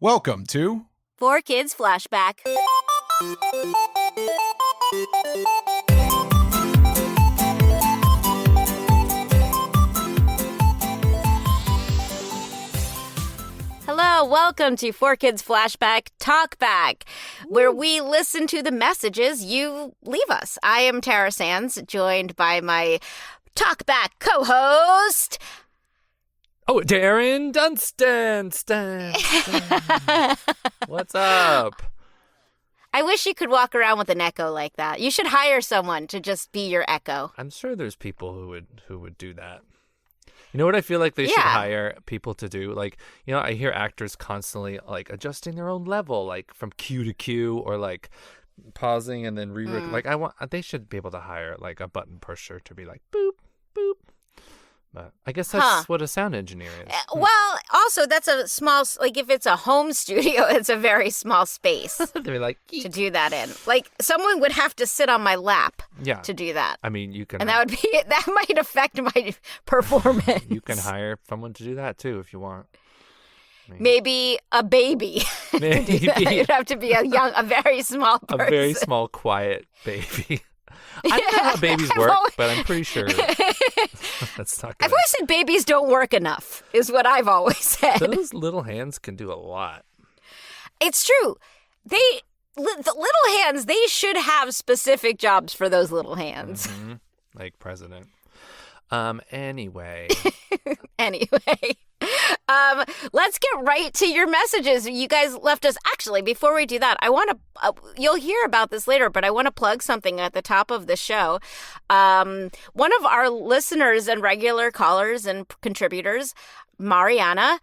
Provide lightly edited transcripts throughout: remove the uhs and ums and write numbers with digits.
Welcome to 4Kids Flashback. Hello, welcome to 4Kids Flashback Talkback, where we listen to the messages you leave us. I am Tara Sands, joined by my Talkback co-host... Oh, Darren Dunstan. What's up? I wish you could walk around with an echo like that. You should hire someone to just be your echo. I'm sure there's people who would do that. You know what I feel like they should hire people to do? Like, you know, I hear actors constantly like adjusting their own level, like from cue to cue, or like pausing and then like they should be able to hire like a button pusher to be like boop boop. But I guess that's what a sound engineer is. Well, also that's a small, like if it's a home studio, it's a very small space They'd be like, Eek. to do that in. Like someone would have to sit on my lap to do that. I mean, you can. And that might affect my performance. You can hire someone to do that too if you want. Maybe a baby. Maybe. It'd have to be a very small person. A very small, quiet baby. I don't know how babies work, but I'm pretty sure that's not good. I've always said babies don't work enough, is what I've always said. Those little hands can do a lot. It's true. The little hands, they should have specific jobs for those little hands. Mm-hmm. Like president. Anyway. Let's get right to your messages. You guys left us. Actually, before we do that, I want to, you'll hear about this later, but I want to plug something at the top of the show. One of our listeners and regular callers and contributors, Mariana,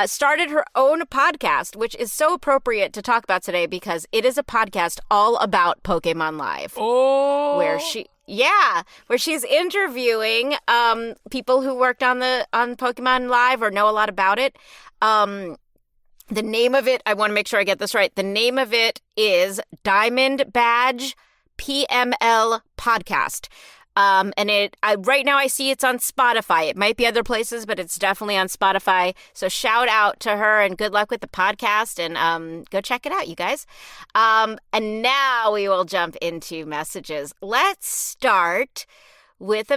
started her own podcast, which is so appropriate to talk about today because it is a podcast all about Pokémon Live. Oh! Where she's interviewing people who worked on Pokémon Live or know a lot about it. The name of it, I want to make sure I get this right. The name of it is Diamond Badge PML Podcast. And right now I see it's on Spotify. It might be other places, but it's definitely on Spotify. So shout out to her and good luck with the podcast and go check it out, you guys. And now we will jump into messages. Let's start with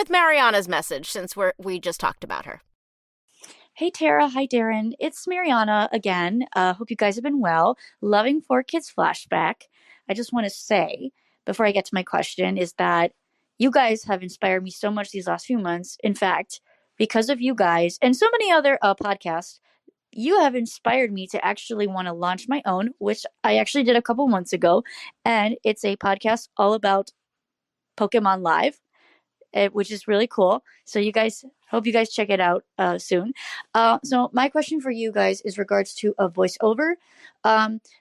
Mariana's message since we just talked about her. Hey, Tara. Hi, Darren. It's Mariana again. Hope you guys have been well. Loving 4Kids Flashback. I just want to say, before I get to my question, is that you guys have inspired me so much these last few months. In fact, because of you guys and so many other podcasts, you have inspired me to actually want to launch my own, which I actually did a couple months ago. And it's a podcast all about Pokémon Live, which is really cool. So hope you guys check it out soon. So my question for you guys is regards to a voiceover.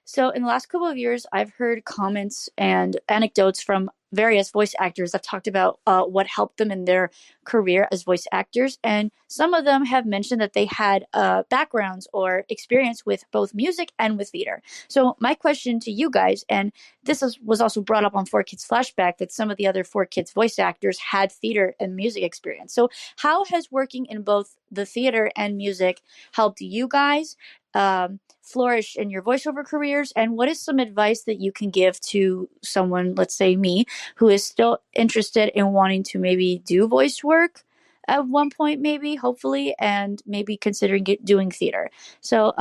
So in the last couple of years, I've heard comments and anecdotes from various voice actors that talked about what helped them in their career as voice actors. And some of them have mentioned that they had backgrounds or experience with both music and with theater. So my question to you guys, and this was also brought up on 4Kids Flashback, that some of the other 4Kids voice actors had theater and music experience. So how has working in both the theater and music helped you guys flourish in your voiceover careers? And what is some advice that you can give to someone, let's say me, who is still interested in wanting to maybe do voice work at one point, maybe, hopefully, and maybe considering doing theater? So,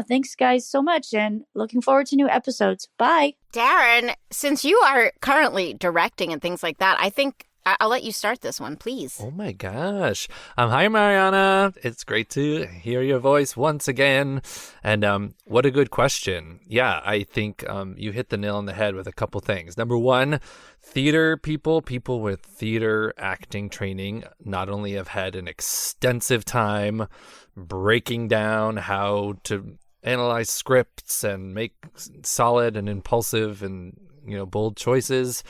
thanks guys so much and looking forward to new episodes. Bye. Darren, since you are currently directing and things like that, I think I'll let you start this one, please. Oh my gosh. Hi, Mariana. It's great to hear your voice once again. And what a good question. Yeah, I think you hit the nail on the head with a couple things. Number one, theater people with theater acting training not only have had an extensive time breaking down how to analyze scripts and make solid and impulsive and bold choices.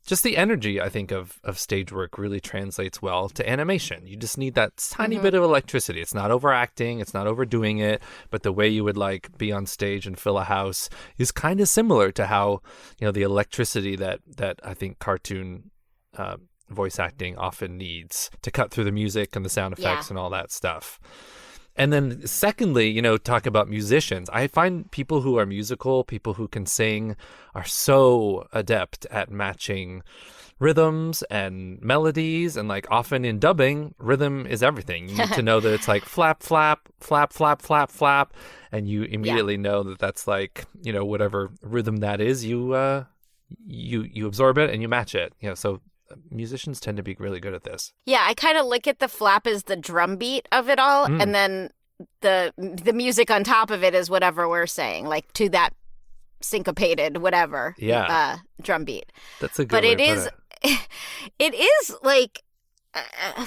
Just the energy, I think, of stage work really translates well to animation. You just need that tiny bit of electricity. It's not overacting. It's not overdoing it. But the way you would be on stage and fill a house is kind of similar to how, the electricity that I think cartoon voice acting often needs to cut through the music and the sound effects and all that stuff. And then secondly, talk about musicians. I find people who are musical, people who can sing, are so adept at matching rhythms and melodies. And like often in dubbing, rhythm is everything. You need to know that it's like flap, flap, flap, flap, flap, flap. And you immediately know that that's like, whatever rhythm that is, you absorb it and you match it. So musicians tend to be really good at this. Yeah, I kind of look at the flap as the drum beat of it all, and then the music on top of it is whatever we're saying, like to that syncopated whatever drum beat. That's a good but way it to put is it is like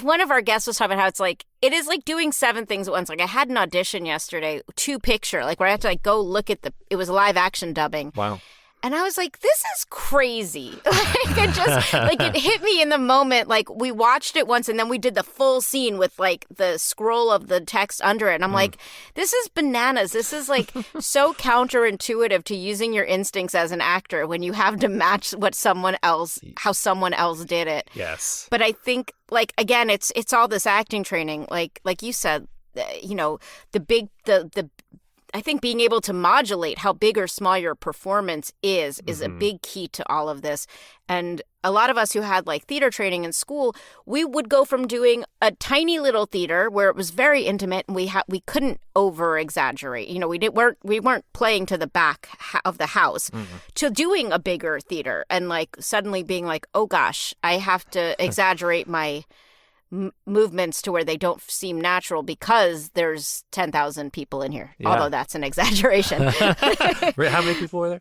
one of our guests was talking about how it's like it is like doing 7 things at once. Like I had an audition yesterday, 2-picture, like where I had to like go look at it was live action dubbing. Wow. And I was like, this is crazy. Like, it hit me in the moment. Like, we watched it once and then we did the full scene with, like, the scroll of the text under it. And I'm like, this is bananas. This is, like, so counterintuitive to using your instincts as an actor when you have to match how someone else did it. Yes. But I think, like, again, it's all this acting training. Like you said, I think being able to modulate how big or small your performance is a big key to all of this. And a lot of us who had like theater training in school, we would go from doing a tiny little theater where it was very intimate and we couldn't over exaggerate. We weren't playing to the back of the house to doing a bigger theater and like suddenly being like, oh gosh, I have to exaggerate my movements to where they don't seem natural because there's 10,000 people in here. Although that's an exaggeration. How many people were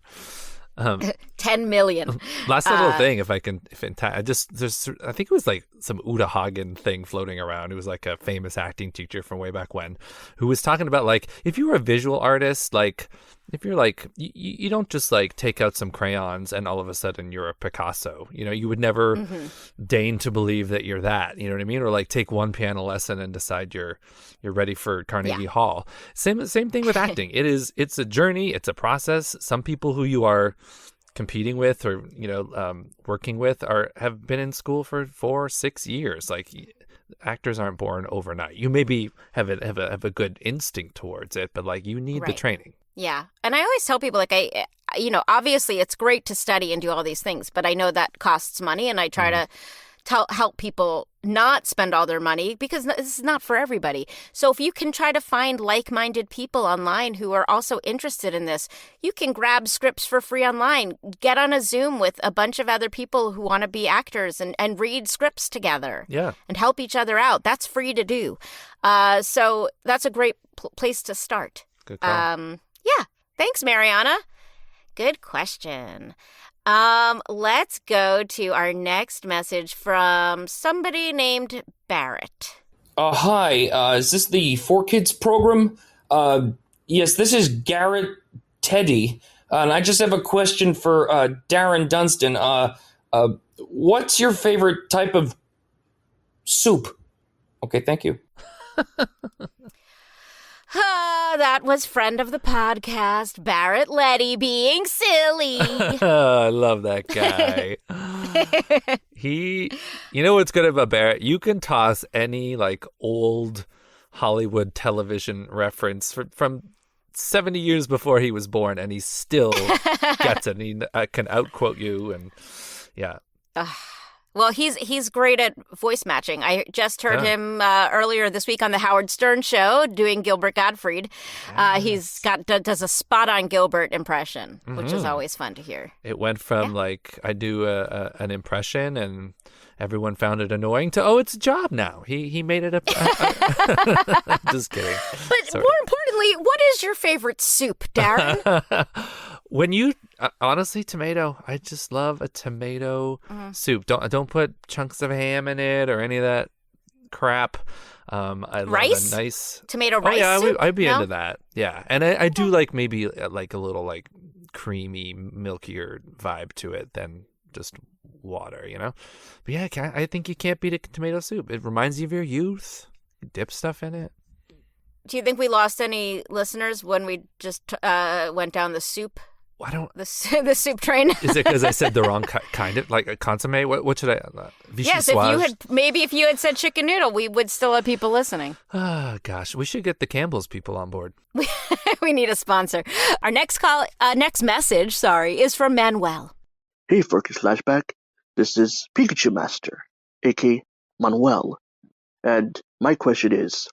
there? 10 million. Last little thing, if I think it was like some Uta Hagen thing floating around. It was like a famous acting teacher from way back when, who was talking about like if you were a visual artist, like if you're like you don't just like take out some crayons and all of a sudden you're a Picasso. You would never deign to believe that you're that. You know what I mean? Or like take one piano lesson and decide you're ready for Carnegie Hall. Same thing with acting. It's a journey. It's a process. Some people who you are competing with or working with have been in school for 4-6 years. Like actors aren't born overnight. You maybe have a good instinct towards it, but like you need the training. Yeah. And I always tell people like obviously it's great to study and do all these things, but I know that costs money and I try to help people not spend all their money because this is not for everybody. So if you can try to find like-minded people online who are also interested in this, you can grab scripts for free online, get on a Zoom with a bunch of other people who want to be actors and read scripts together and help each other out. That's free to do. So that's a great place to start. Good call. Yeah. Thanks, Mariana. Good question. Let's go to our next message from somebody named Barrett. Hi, is this the 4Kids program? Yes, this is Garrett Teddy, and I just have a question for Darren Dunstan. What's your favorite type of soup? Okay, thank you. That was friend of the podcast, Barrett Letty, being silly. I love that guy. What's good about Barrett? You can toss any like old Hollywood television reference from 70 years before he was born, and he still gets it. And he can outquote you, and yeah. Well, he's great at voice matching. I just heard him earlier this week on the Howard Stern show doing Gilbert Gottfried. He's does a spot-on Gilbert impression, which is always fun to hear. It went from like I do an impression and everyone found it annoying to it's a job now. He made it Just kidding. But more importantly, what is your favorite soup, Darren? When you honestly, tomato. I just love a tomato soup. Don't put chunks of ham in it or any of that crap. I rice? love a nice tomato rice. Yeah, soup? I'd be into that. Yeah, and I do like maybe like a little like creamy, milkier vibe to it than just water, But yeah, I think you can't beat a tomato soup. It reminds you of your youth. You dip stuff in it. Do you think we lost any listeners when we just went down the soup I don't. The soup train. Is it because I said the wrong kind of like a consomme? What should I? Yes, if you had said chicken noodle, we would still have people listening. Ah, gosh, we should get the Campbell's people on board. We need a sponsor. Our next message, is from Manuel. Hey, 4Kids Flashback. This is Pikachu Master, aka Manuel. And my question is,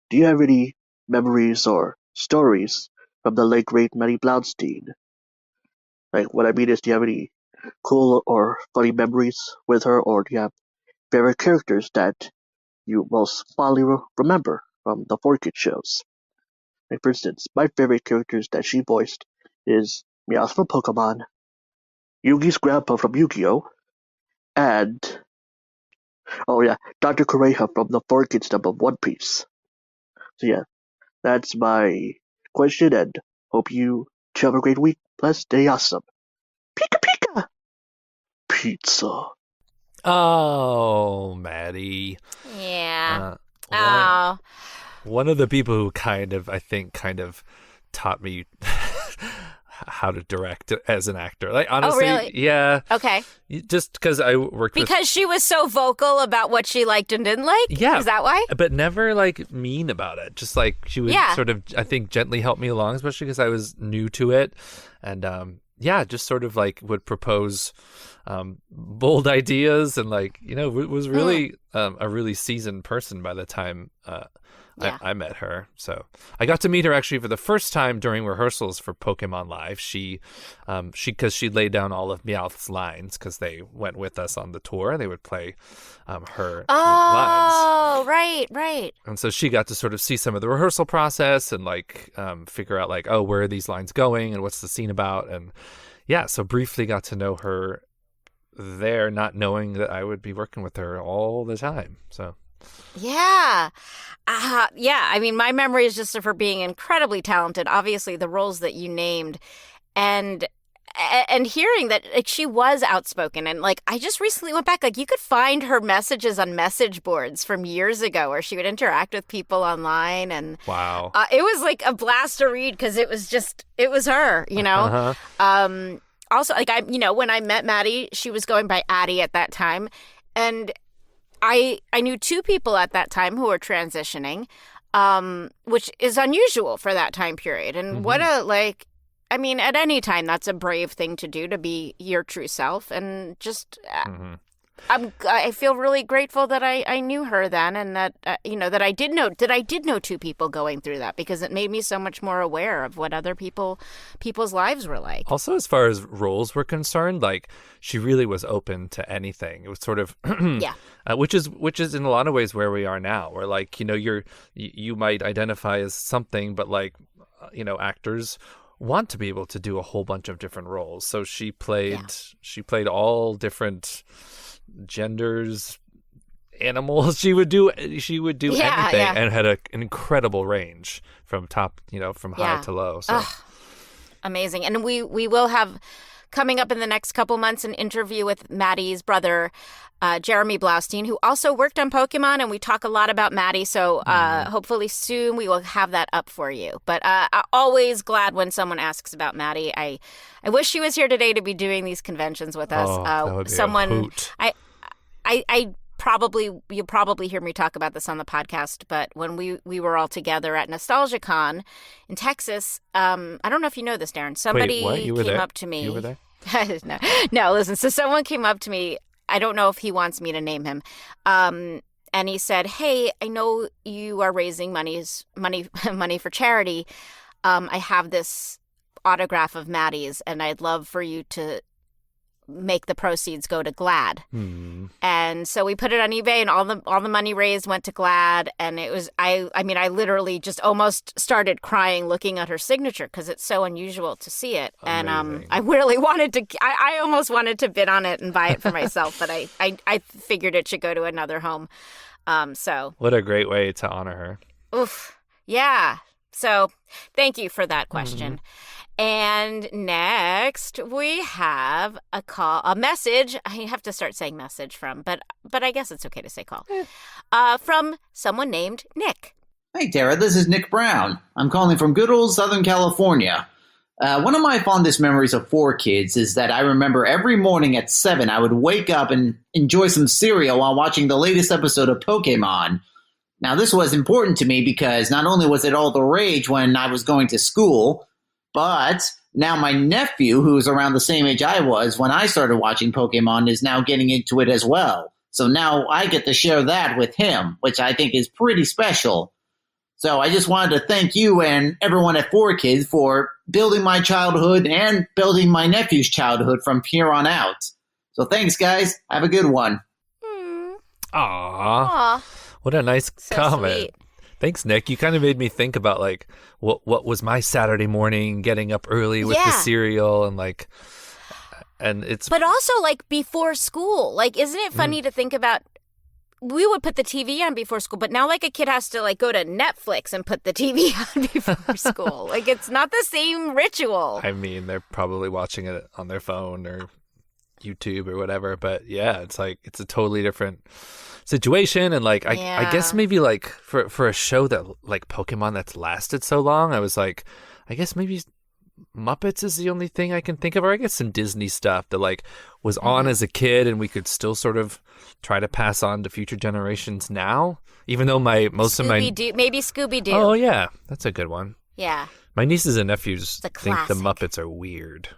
do you have any memories or stories from the late great Maddie Blaustein? Like, what I mean is, do you have any cool or funny memories with her, or do you have favorite characters that you most fondly remember from the 4Kids shows? Like, for instance, my favorite characters that she voiced is Meowth from Pokémon, Yugi's grandpa from Yu-Gi-Oh!, and, oh yeah, Dr. Kureha from the 4Kids dub of One Piece. So yeah, that's my question, and hope you have a great week. Bless, stay awesome. Pika Pika! Pizza. Oh, Maddie. Yeah. One of the people who kind of taught me how to direct as an actor. Like, honestly, really? Yeah. Okay. Just because I worked because she was so vocal about what she liked and didn't like? Yeah. Is that why? But never, like, mean about it. Just, like, she would sort of, I think, gently help me along, especially because I was new to it. And, just sort of, like, would propose bold ideas and, like, was really a really seasoned person by the time I met her. So I got to meet her actually for the first time during rehearsals for Pokemon Live. She laid down all of Meowth's lines because they went with us on the tour. They would play her lines. Oh, right. And so she got to sort of see some of the rehearsal process and like figure out like, oh, where are these lines going and what's the scene about? And so briefly got to know her there, not knowing that I would be working with her all the time. So. Yeah. I mean, my memory is just of her being incredibly talented. Obviously, the roles that you named, and hearing that like she was outspoken, and like I just recently went back, like you could find her messages on message boards from years ago, where she would interact with people online, and wow, it was like a blast to read because it was her, Also, like when I met Maddie, she was going by Addie at that time, and I knew two people at that time who were transitioning, which is unusual for that time period. And what at any time, that's a brave thing to do, to be your true self. And just, I feel really grateful that I knew her then, and that, that I did know two people going through that, because it made me so much more aware of what other people's lives were like. Also, as far as roles were concerned, like she really was open to anything. It was sort of, which is in a lot of ways where we are now, where like, you might identify as something, but like, actors want to be able to do a whole bunch of different roles. So she played all different genders, animals. She would do anything, and had an incredible range from top, from high to low. So amazing. And we will have coming up in the next couple months an interview with Maddie's brother, Jeremy Blaustein, who also worked on Pokemon, and we talk a lot about Maddie. So hopefully soon we will have that up for you. But I'm always glad when someone asks about Maddie. I wish she was here today to be doing these conventions with us. That would be a hoot. You'll probably hear me talk about this on the podcast, but when we were all together at NostalgiaCon in Texas, I don't know if you know this, Darren. Somebody came up to me. You were there? No, listen. So someone came up to me. I don't know if he wants me to name him. And he said, "Hey, I know you are raising money for charity. I have this autograph of Maddie's, and I'd love for you to make the proceeds go to GLAAD." And so we put it on eBay, and all the money raised went to GLAAD. And it was I literally just almost started crying looking at her signature, because it's so unusual to see it. Amazing. And I really wanted to. I almost wanted to bid on it and buy it for myself, but I figured it should go to another home. So what a great way to honor her. Oof, yeah. So thank you for that question. And next we have a message. I have to start saying message from, but I guess it's okay to say call. From someone named Nick. Hey, Tara, this is Nick Brown. I'm calling from good old Southern California. One of my fondest memories of 4Kids is that I remember every morning at 7, I would wake up and enjoy some cereal while watching the latest episode of Pokémon. Now, this was important to me because not only was it all the rage when I was going to school, but now my nephew, who's around the same age I was when I started watching Pokémon, is now getting into it as well. So now I get to share that with him, which I think is pretty special. So I just wanted to thank you and everyone at 4Kids for building my childhood and building my nephew's childhood from here on out. So thanks, guys. Have a good one. Aww. What a nice comment. Sweet. Thanks, Nick. You kind of made me think about like what was my Saturday morning, getting up early with the cereal and it's. But also like before school. Like, isn't it funny to think about? We would put the TV on before school, but now like a kid has to like go to Netflix and put the TV on before school. Like, it's not the same ritual. I mean, they're probably watching it on their phone or YouTube or whatever, but yeah, it's like it's a totally different situation. And like I guess maybe like for a show that like Pokemon that's lasted so long, I was like, I guess maybe Muppets is the only thing I can think of, or I guess some Disney stuff that like was on as a kid and we could still sort of try to pass on to future generations now, even though maybe Scooby-Doo. Oh yeah, that's a good one. Yeah, my nieces and nephews think the Muppets are weird,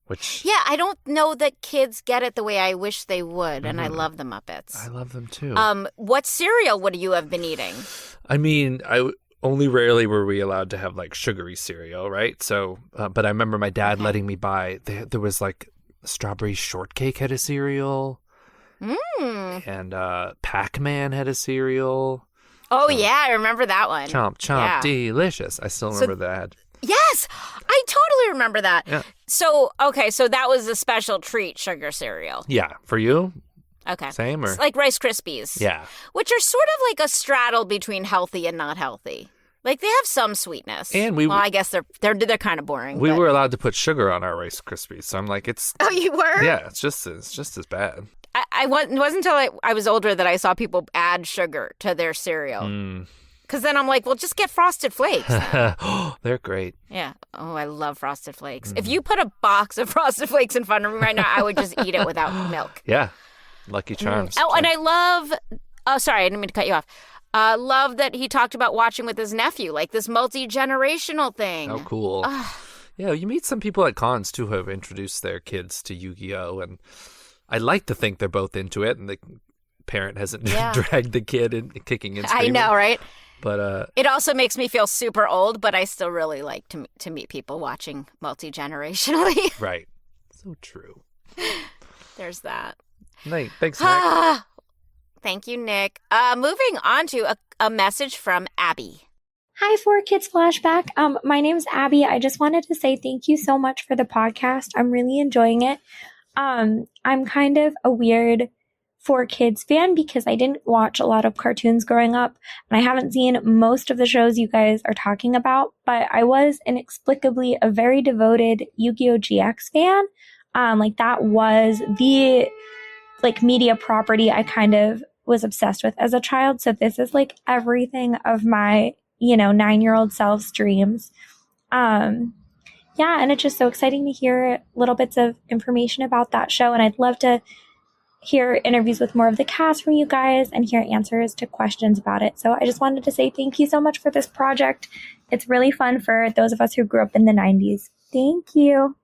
which I don't know that kids get it the way I wish they would, and I love the Muppets. I love them too. What cereal would you have been eating? I mean, only rarely were we allowed to have like sugary cereal, right? So, but I remember my dad letting me buy. There was like strawberry shortcake had a cereal, and Pac-Man had a cereal. Oh yeah, I remember that one. Chomp chomp, delicious. I still remember that. Yes, I totally remember that. Yeah. So that was a special treat, sugar cereal. Yeah, for you. Okay. Same or it's like Rice Krispies. Yeah. Which are sort of like a straddle between healthy and not healthy. Like they have some sweetness. And I guess they're kind of boring. We were allowed to put sugar on our Rice Krispies, so I'm like, it's. Oh, you were? Yeah, it's just as bad. It wasn't until I was older that I saw people add sugar to their cereal. Because then I'm like, well, just get Frosted Flakes. They're great. Yeah. Oh, I love Frosted Flakes. If you put a box of Frosted Flakes in front of me right now, I would just eat it without milk. Yeah. Lucky Charms. Oh, and I love. Oh, sorry, I didn't mean to cut you off. Love that he talked about watching with his nephew, like this multi-generational thing. Oh, cool. Yeah, you meet some people at cons too who have introduced their kids to Yu-Gi-Oh, and I like to think they're both into it, and the parent hasn't dragged the kid in kicking and screaming. I know, right? But it also makes me feel super old, but I still really like to meet people watching multi-generationally. Right. So true. There's that. Nice. Thanks, Nick. Thank you, Nick. Moving on to a message from Abby. Hi, 4Kids Flashback. My name's Abby. I just wanted to say thank you so much for the podcast. I'm really enjoying it. I'm kind of a weird 4Kids fan because I didn't watch a lot of cartoons growing up, and I haven't seen most of the shows you guys are talking about, but I was inexplicably a very devoted Yu-Gi-Oh! GX fan. That was the media property I kind of was obsessed with as a child. So this is like everything of my, 9-year-old self's dreams. And it's just so exciting to hear little bits of information about that show. And I'd love to hear interviews with more of the cast from you guys and hear answers to questions about it. So I just wanted to say thank you so much for this project. It's really fun for those of us who grew up in the 90s. Thank you.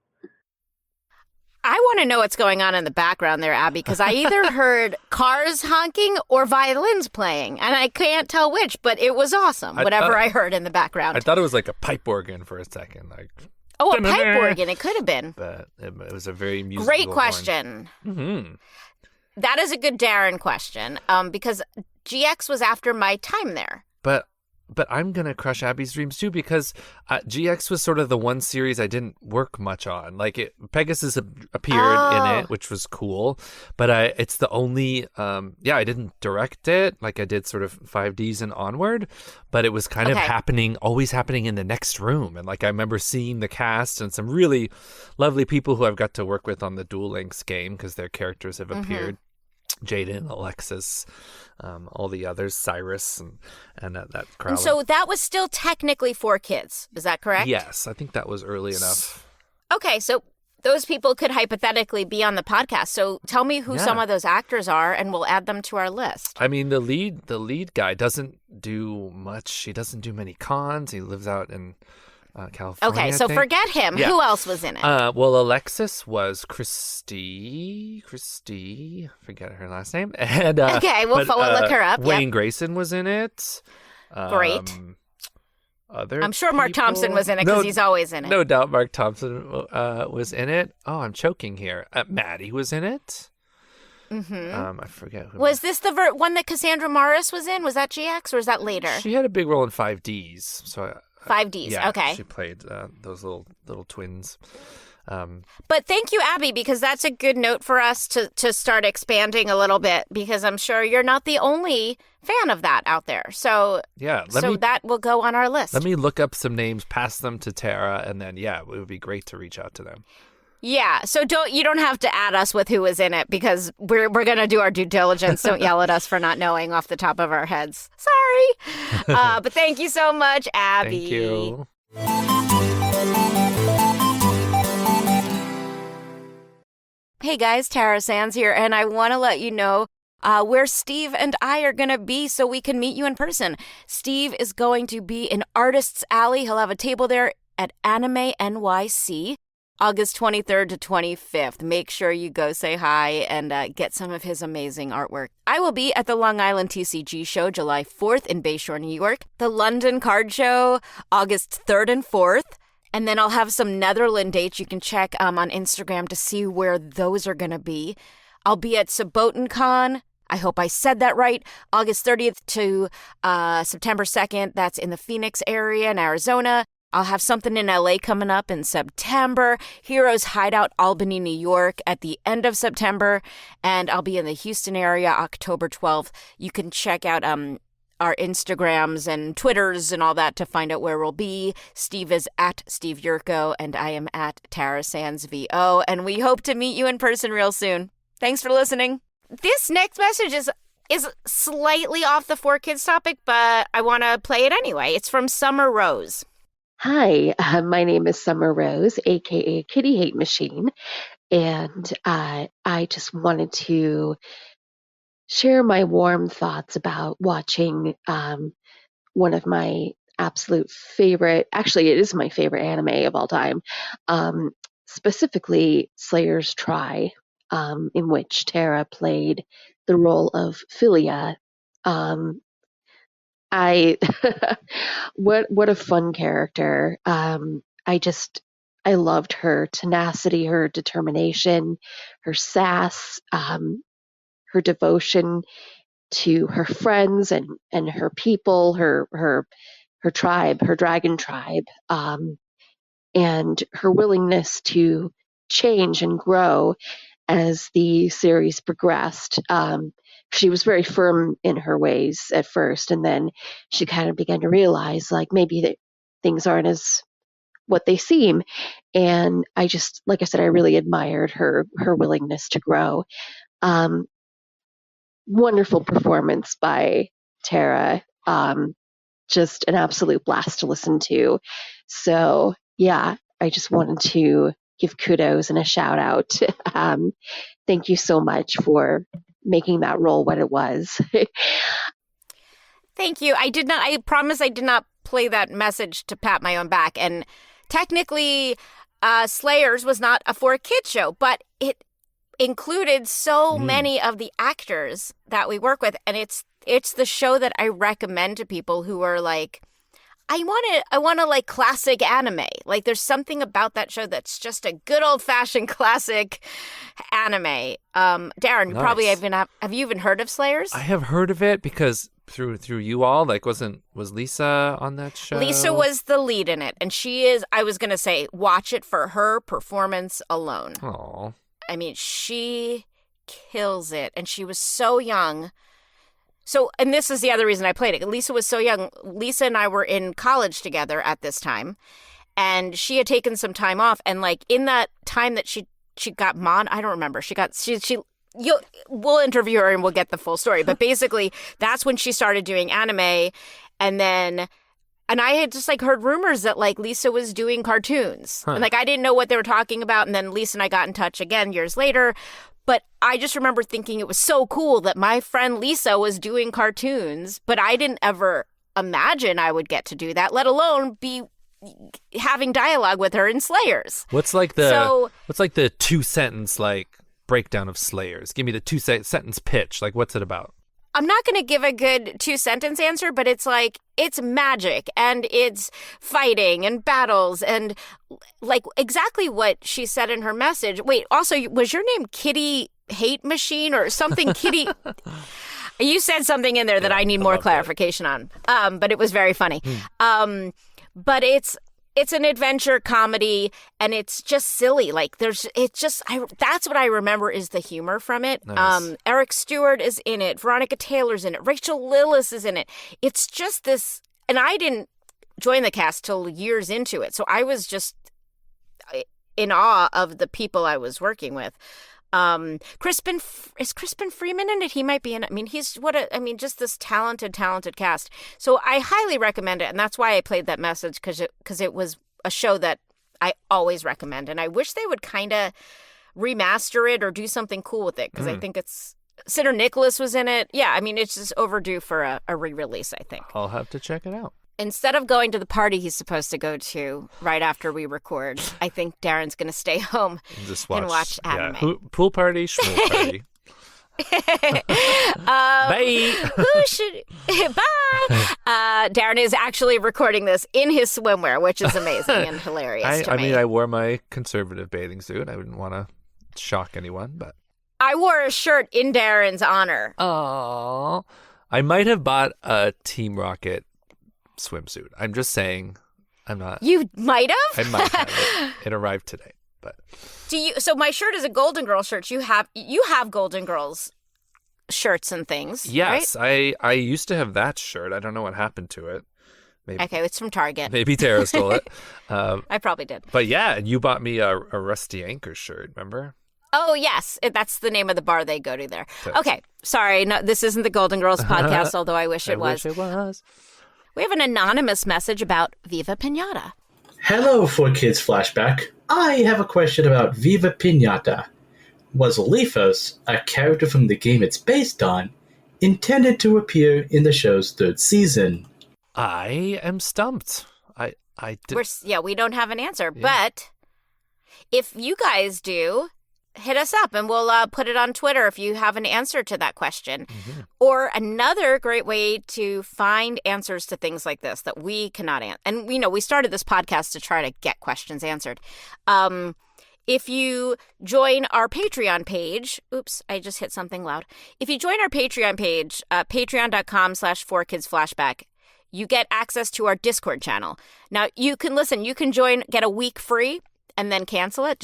I want to know what's going on in the background there, Abby, because I either heard cars honking or violins playing, and I can't tell which, but it was awesome, whatever I heard in the background. I thought it was like a pipe organ for a second. Oh, a pipe organ. It could have been. But it was a very musical Great question. Mm-hmm. That is a good Darren question, because GX was after my time there. But I'm going to crush Abby's dreams too, because GX was sort of the one series I didn't work much on. Pegasus appeared in it, which was cool. But it's the only, I didn't direct it like I did sort of 5Ds and onward. But it was kind of always happening in the next room. And I remember seeing the cast and some really lovely people who I've got to work with on the Duel Links game because their characters have appeared. Jaden, Alexis, all the others, Cyrus, and that crowd. And so that was still technically 4Kids. Is that correct? Yes, I think that was early enough. Okay, so those people could hypothetically be on the podcast. So tell me who some of those actors are, and we'll add them to our list. I mean, the lead guy doesn't do much. He doesn't do many cons. He lives out in California. Okay, so forget him. Yeah. Who else was in it? Well, Alexis was Christy, forget her last name. And okay, we'll look her up. Wayne Grayson was in it. Great. I'm sure Mark people? Thompson was in it because he's always in it. No doubt Mark Thompson was in it. Oh, I'm choking here. Maddie was in it. I forget who. Was this the one that Cassandra Morris was in? Was that GX or was that later? She had a big role in 5Ds. So 5Ds, yeah, okay. She played those little twins. But thank you, Abby, because that's a good note for us to start expanding a little bit, because I'm sure you're not the only fan of that out there. So that will go on our list. Let me look up some names, pass them to Tara, and then it would be great to reach out to them. Yeah, so you don't have to add us with who was in it, because we're gonna do our due diligence. Don't yell at us for not knowing off the top of our heads. Sorry, but thank you so much, Abby. Thank you. Hey guys, Tara Sands here, and I want to let you know where Steve and I are going to be so we can meet you in person. Steve is going to be in Artists Alley. He'll have a table there at Anime NYC, August 23rd to 25th. Make sure you go say hi and get some of his amazing artwork. I will be at the Long Island TCG show July 4th in Bayshore, New York, the London Card Show August 3rd and 4th, and then I'll have some Netherlands dates you can check on Instagram to see where those are going to be. I'll be at SabotenCon. I hope I said that right. August 30th to September 2nd. That's in the Phoenix area in Arizona. I'll have something in LA coming up in September. Heroes Hideout, Albany, New York at the end of September. And I'll be in the Houston area October 12th. You can check out our Instagrams and Twitters and all that to find out where we'll be. Steve is at Steve Yurko, and I am at Tara Sands VO, and we hope to meet you in person real soon. Thanks for listening. This next message is slightly off the 4Kids topic, but I want to play it anyway. It's from Summer Rose. Hi, my name is Summer Rose, aka Kitty Hate Machine, and I just wanted to share my warm thoughts about watching one of my absolute favorite, actually it is my favorite anime of all time, specifically Slayer's Try, in which Tara played the role of Philia. What a fun character. I loved her tenacity, her determination, her sass, her devotion to her friends and her people, her tribe, her dragon tribe, and her willingness to change and grow as the series progressed. She was very firm in her ways at first, and then she kind of began to realize, like, maybe that things aren't as what they seem. And I just, like I said, I really admired her willingness to grow. Wonderful performance by Tara. Just an absolute blast to listen to. So yeah, I just wanted to give kudos and a shout out. Thank you so much for making that role what it was. Thank you. I promise I did not play that message to pat my own back. And technically, Slayers was not a 4Kids show, but it included so many of the actors that we work with. And it's the show that I recommend to people who are like, I want to like classic anime. Like there's something about that show that's just a good old fashioned classic anime. Darren, you probably have you even heard of Slayers? I have heard of it because through you all, like was Lisa on that show? Lisa was the lead in it, and she is, I was going to say, watch it for her performance alone. Aww. I mean, she kills it, and she was so young. So, and this is the other reason I played it. Lisa was so young. Lisa and I were in college together at this time, and she had taken some time off. And like in that time that she got I don't remember. She we'll interview her and we'll get the full story. But basically, that's when she started doing anime, and I had just like heard rumors that like Lisa was doing cartoons, and like I didn't know what they were talking about. And then Lisa and I got in touch again years later. But I just remember thinking it was so cool that my friend Lisa was doing cartoons, but I didn't ever imagine I would get to do that, let alone be having dialogue with her in Slayers. What's like the 2-sentence like breakdown of Slayers? Give me the 2-sentence pitch. Like, what's it about? I'm not going to give a good 2-sentence answer, but it's like, it's magic and it's fighting and battles and like exactly what she said in her message. Wait, also, was your name Kitty Hate Machine or something? Kitty, you said something in there that I need more clarification on, but it was very funny. But it's an adventure comedy, and it's just silly. Like that's what I remember is the humor from it. Nice. Eric Stewart is in it. Veronica Taylor's in it. Rachel Lillis is in it. It's just this, and I didn't join the cast till years into it, so I was just in awe of the people I was working with. Is Crispin Freeman in it? He might be in it. I mean, just this talented cast. So I highly recommend it. And that's why I played that message, because it was a show that I always recommend. And I wish they would kind of remaster it or do something cool with it, because I think Cinder Nicholas was in it. Yeah, I mean, it's just overdue for a re-release, I think. I'll have to check it out. Instead of going to the party he's supposed to go to right after we record, I think Darren's going to stay home and watch anime. Yeah. Pool party, schmool party. Bye. Who should... Bye. Darren is actually recording this in his swimwear, which is amazing and hilarious to me. I mean, I wore my conservative bathing suit. I wouldn't want to shock anyone, but... I wore a shirt in Darren's honor. Aww. I might have bought a Team Rocket swimsuit. I'm just saying. I'm not. You might have? I might have. It arrived today, but. So my shirt is a Golden Girls shirt. You have Golden Girls shirts and things. Yes, right? I used to have that shirt. I don't know what happened to it. Maybe, okay, it's from Target. Maybe Tara stole it. I probably did. But yeah, and you bought me a Rusty Anchor shirt, remember? Oh, yes. That's the name of the bar they go to there. Okay. Sorry. No, this isn't the Golden Girls podcast, although I wish it was. I wish it was. We have an anonymous message about Viva Pinata. Hello, 4Kids Flashback. I have a question about Viva Pinata. Was Leafos, a character from the game it's based on, intended to appear in the show's 3rd season? I am stumped. I did. We don't have an answer, but if you guys do, hit us up and we'll put it on Twitter if you have an answer to that question. Mm-hmm. Or another great way to find answers to things like this that we cannot answer. And we started this podcast to try to get questions answered. If you join our Patreon page, oops, I just hit something loud. If you join our Patreon page, patreon.com/4kidsflashback, you get access to our Discord channel. Now you can join, get a week free and then cancel it.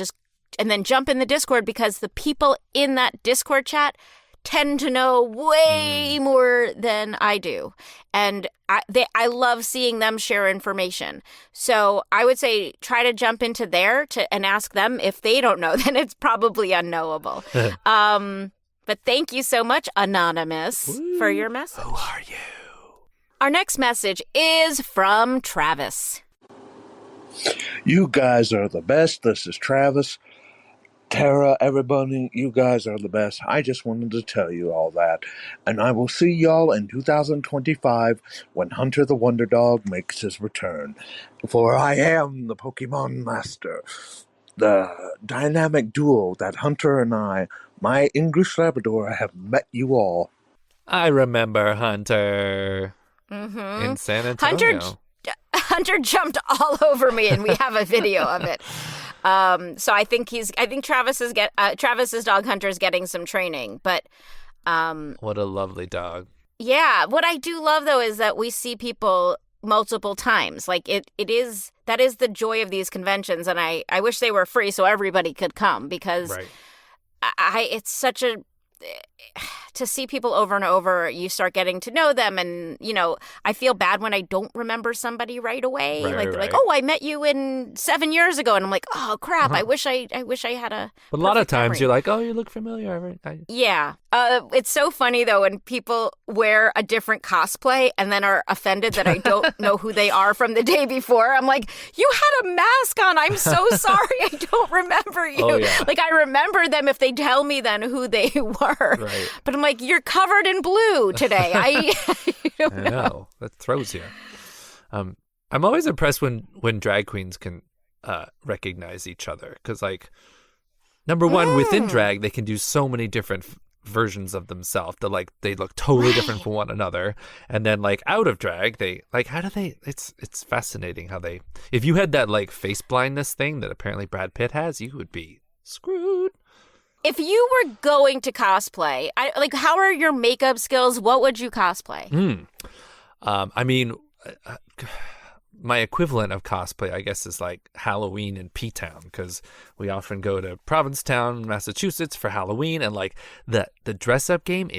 And then jump in the Discord, because the people in that Discord chat tend to know way more than I do. And I love seeing them share information. So I would say try to jump into there and ask them. If they don't know, then it's probably unknowable. But thank you so much, Anonymous, for your message. Who are you? Our next message is from Travis. You guys are the best. This is Travis. Tara, everybody, you guys are the best. I just wanted to tell you all that. And I will see y'all in 2025 when Hunter the Wonder Dog makes his return. For I am the Pokémon Master. The dynamic duo that Hunter and I, my English Labrador, have met you all. I remember Hunter in San Antonio. Hunter jumped all over me, and we have a video of it. So I think Travis's dog Hunter is getting some training, but what a lovely dog. Yeah, what I do love though is that we see people multiple times. Like that is the joy of these conventions, and I wish they were free so everybody could come, because right. it's such a to see people over and over, you start getting to know them. And, I feel bad when I don't remember somebody right away. Like, oh, I met you 7 years ago. And I'm like, oh, crap. I wish I had a. But a lot of times memory. you're like, oh, you look familiar. Yeah. It's so funny, though, when people wear a different cosplay and then are offended that I don't know who they are from the day before. I'm like, you had a mask on. I'm so sorry. I don't remember you. Oh, yeah. Like, I remember them if they tell me then who they were. Right. But I'm like, you're covered in blue today. I don't know. That throws you. I'm always impressed when drag queens can recognize each other. Because, like, number one, within drag, they can do so many different versions of themselves that, like, they look totally different from one another. And then, like, out of drag, they, like, how do they, it's fascinating how they, if you had that, like, face blindness thing that apparently Brad Pitt has, you would be screwed. If you were going to cosplay, how are your makeup skills? What would you cosplay? I mean, my equivalent of cosplay, I guess, is like Halloween in P-Town, because we often go to Provincetown, Massachusetts for Halloween, and like the dress-up game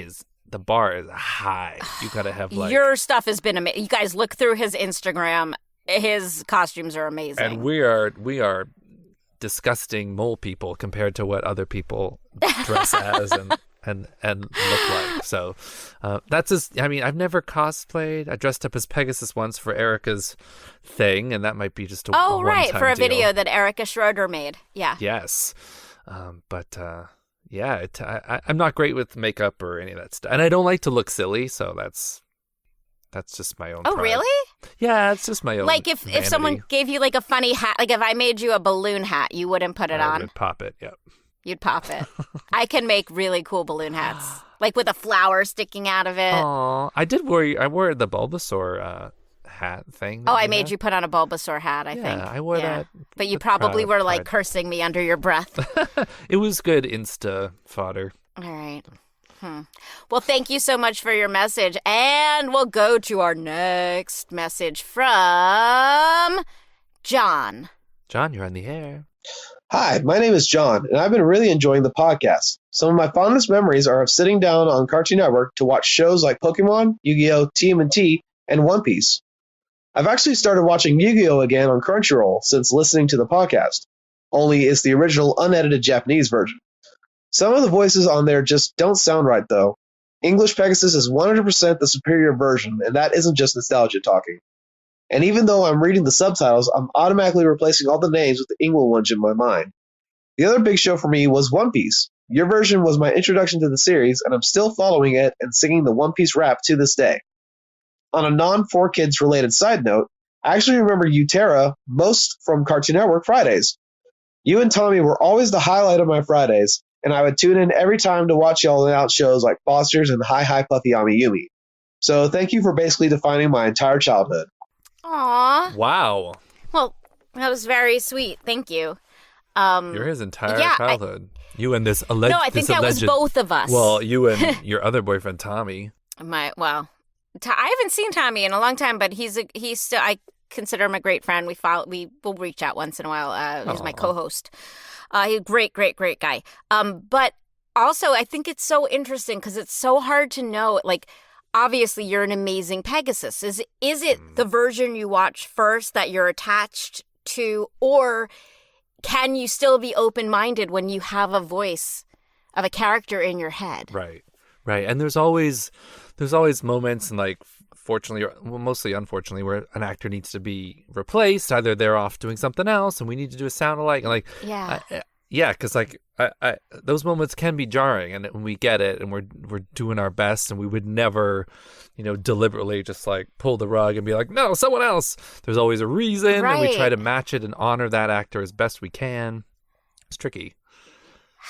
the bar is high. You gotta have like your stuff has been amazing. You guys look through his Instagram; his costumes are amazing. And we are disgusting mole people compared to what other people dress as and look like. So that's just, I mean, I've never cosplayed. I dressed up as Pegasus once for Erica's thing, and that might be just a one-time for a deal. video that Erica Schroeder made. Yeah. Yes. Yeah, I'm not great with makeup or any of that stuff. And I don't like to look silly, so that's just my own pride. Really? Yeah, it's just my own Like if someone gave you like a funny hat, like if I made you a balloon hat, you wouldn't put it on? I would pop it, yep. You'd pop it. I can make really cool balloon hats, like with a flower sticking out of it. Aw, I wore the Bulbasaur hat thing. Oh, I made you put on a Bulbasaur hat, I think. Yeah, I wore that. But you probably were like cursing me under your breath. It was good Insta fodder. All right. Well, thank you so much for your message. And we'll go to our next message from John. John, you're on the air. Hi, my name is John, and I've been really enjoying the podcast. Some of my fondest memories are of sitting down on Cartoon Network to watch shows like Pokémon, Yu-Gi-Oh!, TMNT, and One Piece. I've actually started watching Yu-Gi-Oh! Again on Crunchyroll since listening to the podcast, only it's the original unedited Japanese version. Some of the voices on there just don't sound right, though. English Pegasus is 100% the superior version, and that isn't just nostalgia talking. And even though I'm reading the subtitles, I'm automatically replacing all the names with the English ones in my mind. The other big show for me was One Piece. Your version was my introduction to the series, and I'm still following it and singing the One Piece rap to this day. On a non-4Kids related side note, I actually remember you, Tara, most from Cartoon Network Fridays. You and Tommy were always the highlight of my Fridays, and I would tune in every time to watch y'all announce shows like Foster's and Hi Hi Puffy Ami Yumi. So thank you for basically defining my entire childhood. Aw. Wow. Well, that was very sweet. Thank you. You're his entire childhood. You and this alleged... No, I think that was both of us. Well, you and your other boyfriend, Tommy. I haven't seen Tommy in a long time, but he's still... I consider him a great friend. We will reach out once in a while. He's my co-host. He's a great, great, great guy. But also, I think it's so interesting because it's so hard to know, like... Obviously, you're an amazing Pegasus. Is it the version you watch first that you're attached to, or can you still be open-minded when you have a voice of a character in your head? Right. And there's always moments, and like, fortunately, or mostly unfortunately, where an actor needs to be replaced. Either they're off doing something else, and we need to do a sound alike. And like, yeah, because like those moments can be jarring, and when we get it, and we're doing our best, and we would never, deliberately just like pull the rug and be like, no, someone else. There's always a reason, and we try to match it and honor that actor as best we can. It's tricky.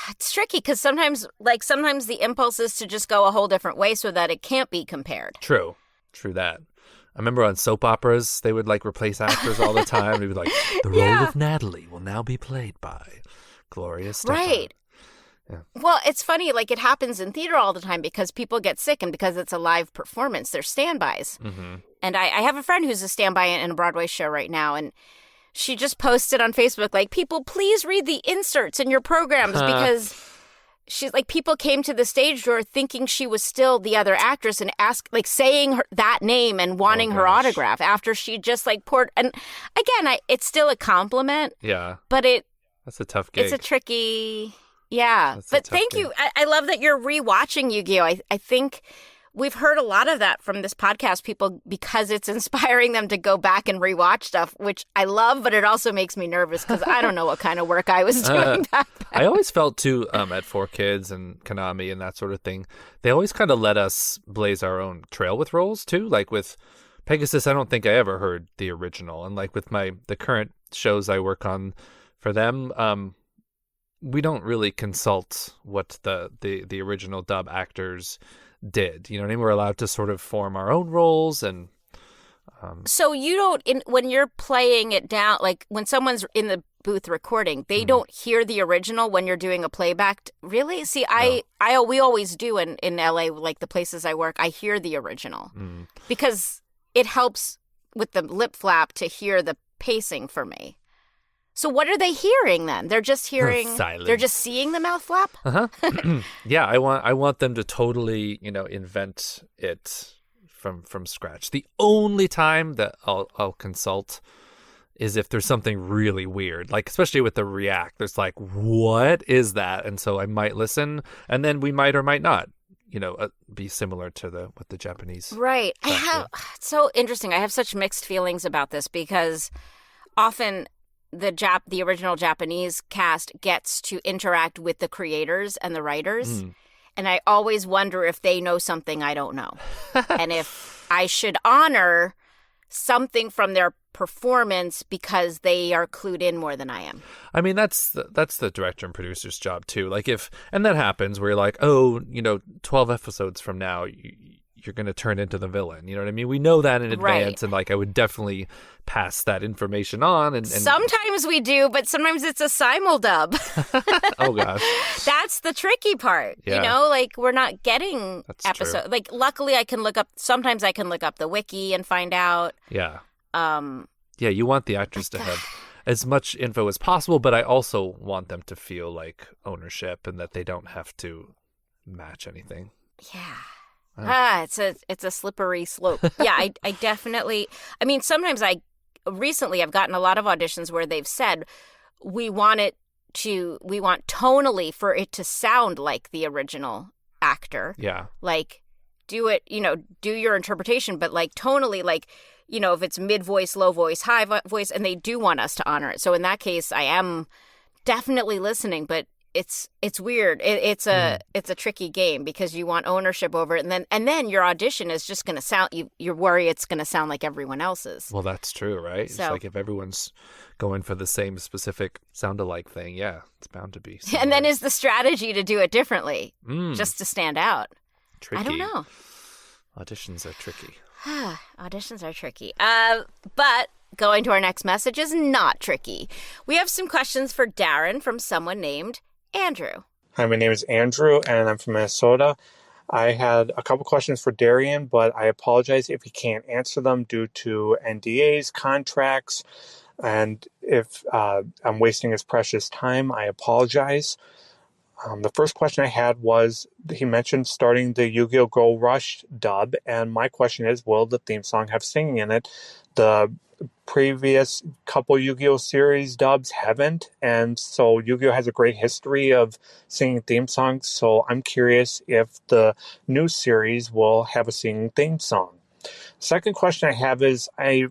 It's tricky because sometimes the impulse is to just go a whole different way so that it can't be compared. True that. I remember on soap operas, they would like replace actors all the time. They would like, the role of Natalie will now be played by Gloria Estefan. Right. Yeah. Well, it's funny, like it happens in theater all the time because people get sick, and because it's a live performance, they're standbys. Mm-hmm. And I have a friend who's a standby in a Broadway show right now, and she just posted on Facebook, like, people, please read the inserts in your programs because she's like, people came to the stage door thinking she was still the other actress and saying that name and wanting her autograph after she just like poured. And again, it's still a compliment. Yeah. But that's a tough gig. It's a tricky. Yeah. That's but thank you. I love that you're rewatching Yu-Gi-Oh! I think we've heard a lot of that from this podcast, people, because it's inspiring them to go back and rewatch stuff, which I love, but it also makes me nervous because I don't know what kind of work I was doing back then. I always felt, too, at 4Kids and Konami and that sort of thing, they always kind of let us blaze our own trail with roles, too. Like with Pegasus, I don't think I ever heard the original. And like with the current shows I work on for them, we don't really consult what the original dub actors did. You know what I mean? We're allowed to sort of form our own roles. And so you don't, when you're playing it down, like when someone's in the booth recording, they don't hear the original when you're doing a playback. Really? See, no. We always do in LA, like the places I work, I hear the original because it helps with the lip flap to hear the pacing for me. So what are they hearing then? They're just hearing silence. They're just seeing the mouth flap? Uh-huh. Yeah, I want them to totally, invent it from scratch. The only time that I'll consult is if there's something really weird, like especially with the react. There's like, what is that? And so I might listen, and then we might or might not, be similar to what the Japanese. Right. It's so interesting. I have such mixed feelings about this because often the original Japanese cast gets to interact with the creators and the writers. And I always wonder if they know something I don't know. And if I should honor something from their performance because they are clued in more than I am. I mean, that's the director and producer's job too. Like and that happens where you're like, 12 episodes from now, you're going to turn into the villain. You know what I mean? We know that in advance. Right. And like, I would definitely pass that information on. And sometimes we do, but sometimes it's a simuldub. Oh gosh. That's the tricky part. Yeah. Like we're not getting episodes. Like luckily sometimes I can look up the wiki and find out. Yeah. Yeah. You want the actors to have as much info as possible, but I also want them to feel like ownership and that they don't have to match anything. Yeah. It's a slippery slope. Yeah, I definitely. I mean, sometimes recently I've gotten a lot of auditions where they've said we want tonally for it to sound like the original actor. Yeah. Like do it, do your interpretation, but like tonally, like, if it's mid voice, low voice, high voice, and they do want us to honor it. So in that case, I am definitely listening, but it's weird. It's a tricky game because you want ownership over it, and then your audition is just going to sound. You worry it's going to sound like everyone else's. Well, that's true, right? So, it's like if everyone's going for the same specific sound-alike thing, yeah, it's bound to be similar. And then is the strategy to do it differently, just to stand out? Tricky. I don't know. Auditions are tricky. Auditions are tricky. But going to our next message is not tricky. We have some questions for Darren from someone named Andrew. Hi, my name is Andrew, and I'm from Minnesota. I had a couple questions for Darian, but I apologize if he can't answer them due to NDAs, contracts, and if I'm wasting his precious time, I apologize. The first question I had was, he mentioned starting the Yu-Gi-Oh! Go Rush dub, and my question is, will the theme song have singing in it? The previous couple Yu-Gi-Oh! Series dubs haven't, and so Yu-Gi-Oh! Has a great history of singing theme songs, so I'm curious if the new series will have a singing theme song. Second question I have is, I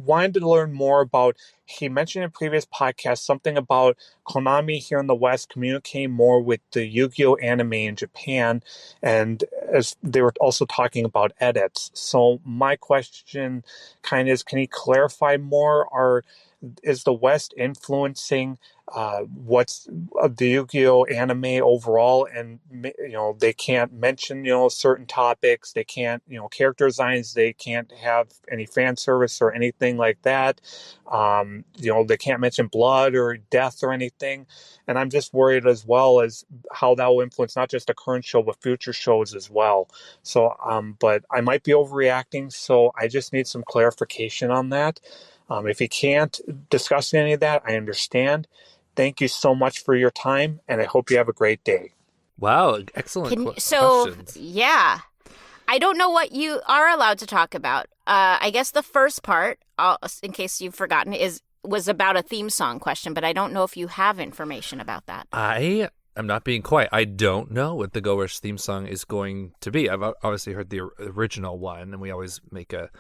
wanted to learn more about, he mentioned in previous podcasts something about Konami here in the West communicating more with the Yu-Gi-Oh! Anime in Japan, and as they were also talking about edits. So my question kind of is, can you clarify more? Is the West influencing what's the Yu-Gi-Oh! Anime overall, and they can't mention certain topics, they can't character designs, they can't have any fan service or anything like that. They can't mention blood or death or anything, and I'm just worried as well as how that will influence not just the current show but future shows as well. So but I might be overreacting, so I just need some clarification on that. If you can't discuss any of that, I understand. Thank you so much for your time, and I hope you have a great day. Wow, excellent So, questions. yeah. I don't know what you are allowed to talk about. I guess the first part, in case you've forgotten, was about a theme song question, but I don't know if you have information about that. I am not being quiet. I don't know what the Go Rush theme song is going to be. I've obviously heard the original one, and we always make a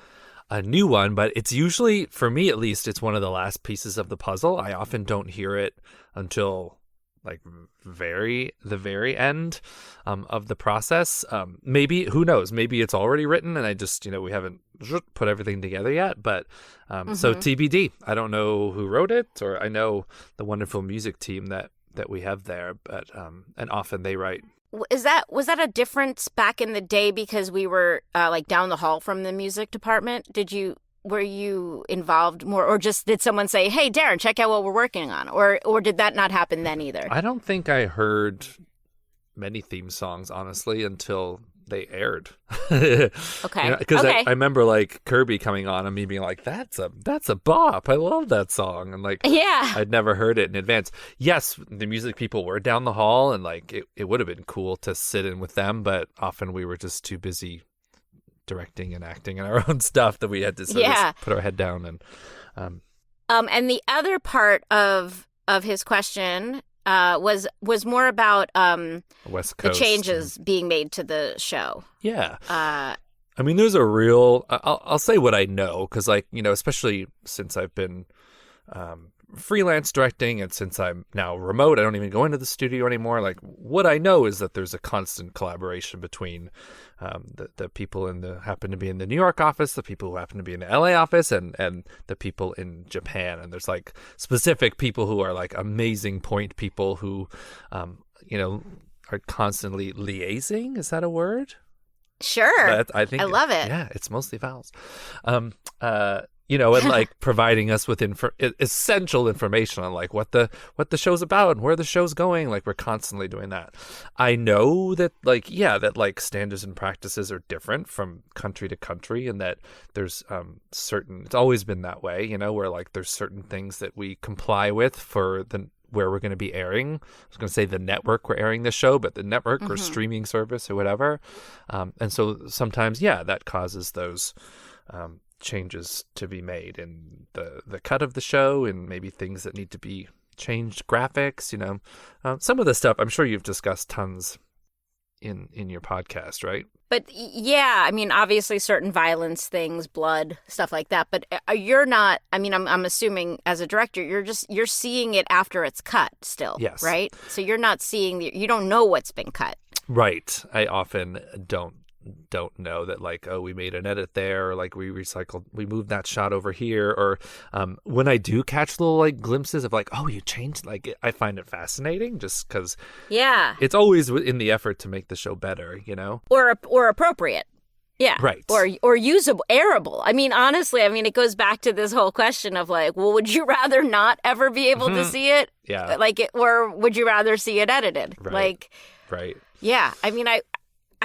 new one, but it's usually, for me at least, it's one of the last pieces of the puzzle. I often don't hear it until like the very end of the process. Maybe, who knows, maybe it's already written and I just, we haven't put everything together yet, but so TBD. I don't know who wrote it, or I know the wonderful music team that we have there, but and often they write. Was that a difference back in the day because we were like down the hall from the music department? Were you involved more, or just did someone say, "Hey, Darren, check out what we're working on," or did that not happen then either? I don't think I heard many theme songs, honestly, until they aired. Okay. Because okay. I remember like Kirby coming on and me being like, that's a bop. I love that song. And like, yeah, I'd never heard it in advance. Yes, the music people were down the hall and like it would have been cool to sit in with them, but often we were just too busy directing and acting and our own stuff that we had to sort of put our head down. And the other part of his question was more about West Coast, the changes being made to the show. Yeah. I mean, there's a real, I'll say what I know, because like, especially since I've been freelance directing and since I'm now remote, I don't even go into the studio anymore. Like what I know is that there's a constant collaboration between the people happen to be in the New York office, the people who happen to be in the LA office, and the people in Japan. And there's like specific people who are like amazing point people who, are constantly liaising. Is that a word? Sure. I think I love it. Yeah, it's mostly vowels. And like providing us with essential information on like what the show's about and where the show's going. Like we're constantly doing that. I know that that standards and practices are different from country to country, and that there's it's always been that way, where like there's certain things that we comply with for where we're going to be airing. I was going to say the network we're airing the show, but the network or streaming service or whatever. And so sometimes, that causes those changes to be made in the cut of the show, and maybe things that need to be changed, graphics, some of the stuff I'm sure you've discussed tons in your podcast, right? But yeah, I mean, obviously certain violence things, blood, stuff like that, but you're not, I mean, I'm assuming as a director, you're seeing it after it's cut still. Yes. Right? So you're not seeing, you don't know what's been cut. Right. I often don't know that like, oh, we made an edit there, or like we moved that shot over here, or when I do catch little like glimpses of like, oh, you changed, like I find it fascinating just because it's always in the effort to make the show better, or appropriate. Yeah. Right. Or usable, airable. I mean, honestly, it goes back to this whole question of like, well, would you rather not ever be able to see it? Yeah. Or would you rather see it edited? Right. Right. Yeah. I mean,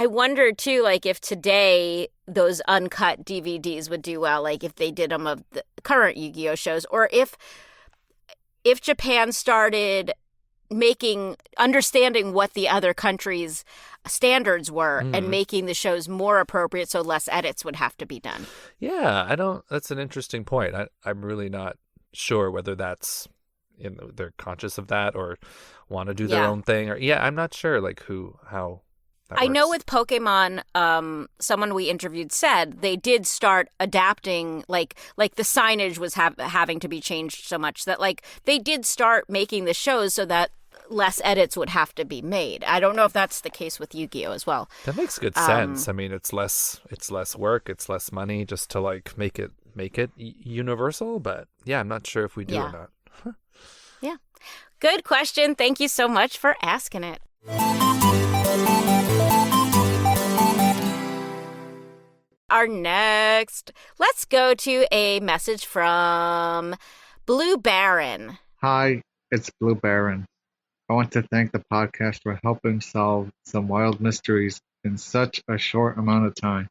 I wonder too, like if today those uncut DVDs would do well, like if they did them of the current Yu-Gi-Oh shows, or if Japan started understanding what the other countries' standards were and making the shows more appropriate, so less edits would have to be done. Yeah, that's an interesting point. I'm really not sure whether that's they're conscious of that or want to do their own thing, or I'm not sure like how. I know with Pokemon, someone we interviewed said they did start adapting, like the signage was having to be changed so much that like they did start making the shows so that less edits would have to be made. I don't know if that's the case with Yu-Gi-Oh as well. That makes good sense. I mean, it's less work, it's less money just to like make it universal. But I'm not sure if we do or not. Yeah, good question. Thank you so much for asking it. Let's go to a message from Blue Baron. Hi, it's Blue Baron. I want to thank the podcast for helping solve some wild mysteries in such a short amount of time.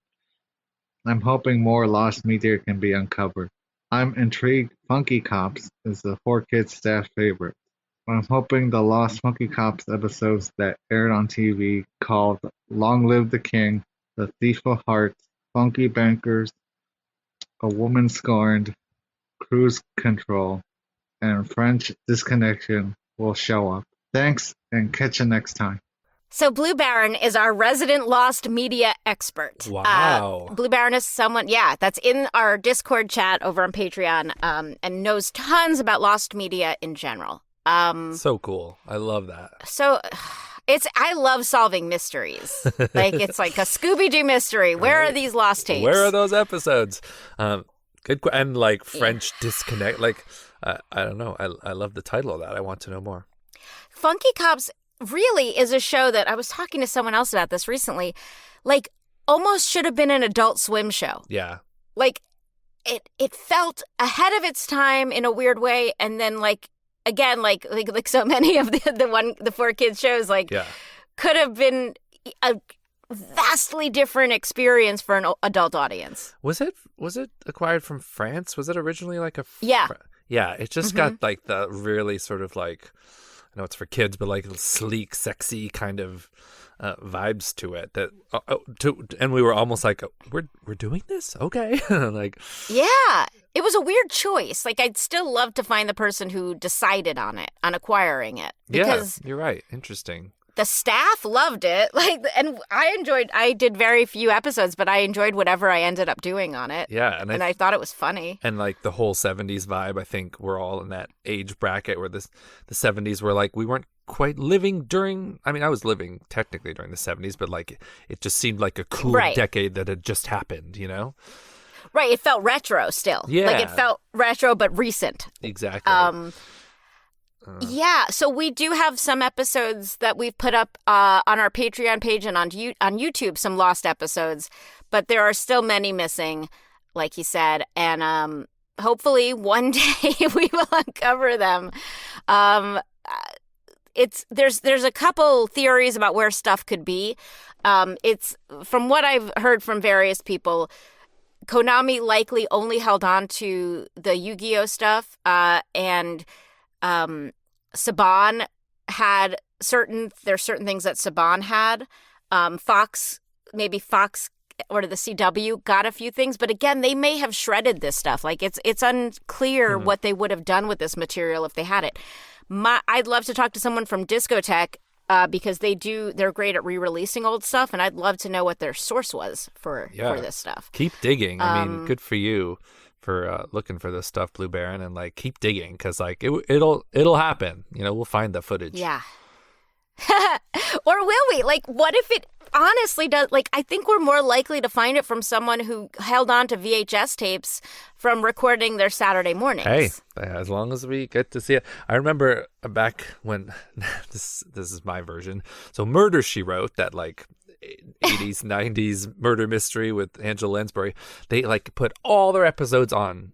I'm hoping more lost media can be uncovered. I'm intrigued Funky Cops is the 4Kids staff favorite. I'm hoping the Lost Monkey Cops episodes that aired on TV called Long Live the King, The Thief of Hearts, Funky Bankers, A Woman Scorned, Cruise Control, and French Disconnection will show up. Thanks, and catch you next time. So Blue Baron is our resident Lost media expert. Wow. Blue Baron is someone, that's in our Discord chat over on Patreon, and knows tons about Lost media in general. So cool. I love that. So I love solving mysteries. It's like a Scooby-Doo mystery. Where are these lost tapes? Where are those episodes? Good. And like French Disconnect. I don't know. I love the title of that. I want to know more. Funky Cops really is a show that I was talking to someone else about this recently. Almost should have been an Adult Swim show. Yeah. It felt ahead of its time in a weird way, and then again, like so many of the 4Kids shows, could have been a vastly different experience for an adult audience. Was it acquired from France? Was it originally Yeah. Yeah, it just got the really sort of I know it's for kids, but sleek, sexy kind of vibes to it. And we were almost like, we're doing this, okay? Yeah, it was a weird choice. I'd still love to find the person who decided on acquiring it. Because you're right. Interesting. the staff loved it. And I did very few episodes, but I enjoyed whatever I ended up doing on it. Yeah. And I thought it was funny. And the whole 70s vibe, I think we're all in that age bracket where the 70s were we weren't quite living during, I was living technically during the 70s, but it just seemed like a cool decade that had just happened, you know? Right. It felt retro still. Yeah. It felt retro, but recent. Exactly. Yeah, so we do have some episodes that we've put up on our Patreon page and on YouTube, some lost episodes, but there are still many missing, like he said, and hopefully one day we will uncover them. There's a couple theories about where stuff could be. It's from what I've heard from various people, Konami likely only held on to the Yu-Gi-Oh stuff, and Saban had certain things that Saban had. Fox or the CW got a few things, but again, they may have shredded this stuff. It's unclear what they would have done with this material if they had it. I'd love to talk to someone from Discotech because they're great at re-releasing old stuff, and I'd love to know what their source was for this stuff. Keep digging. Good for you for looking for this stuff, Blue Baron, and keep digging because it'll happen. We'll find the footage. Yeah. Or will we? What if it honestly does? I think we're more likely to find it from someone who held on to VHS tapes from recording their Saturday mornings. Hey, as long as we get to see it. I remember back when this is my version. So Murder, She Wrote, that 80s, 90s murder mystery with Angela Lansbury, they put all their episodes on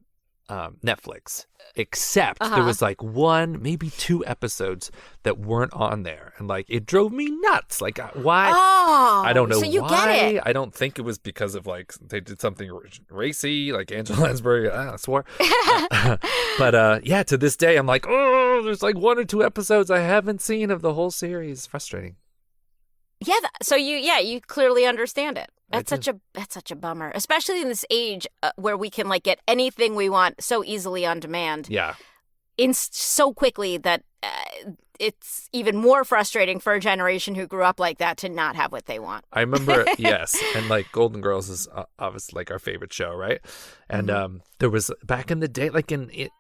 Netflix, except there was one, maybe two episodes that weren't on there, and it drove me nuts. Why? Oh, I don't know so you why. Get it. I don't think it was because of they did something racy, like Angela Lansbury. I swore. But yeah, to this day, I'm there's one or two episodes I haven't seen of the whole series. Frustrating. Yeah, so you clearly understand it. That's such a bummer, especially in this age where we can get anything we want so easily on demand. Yeah, so quickly that it's even more frustrating for a generation who grew up like that to not have what they want. I remember, yes, and Golden Girls is obviously our favorite show, right? And there was back in the day,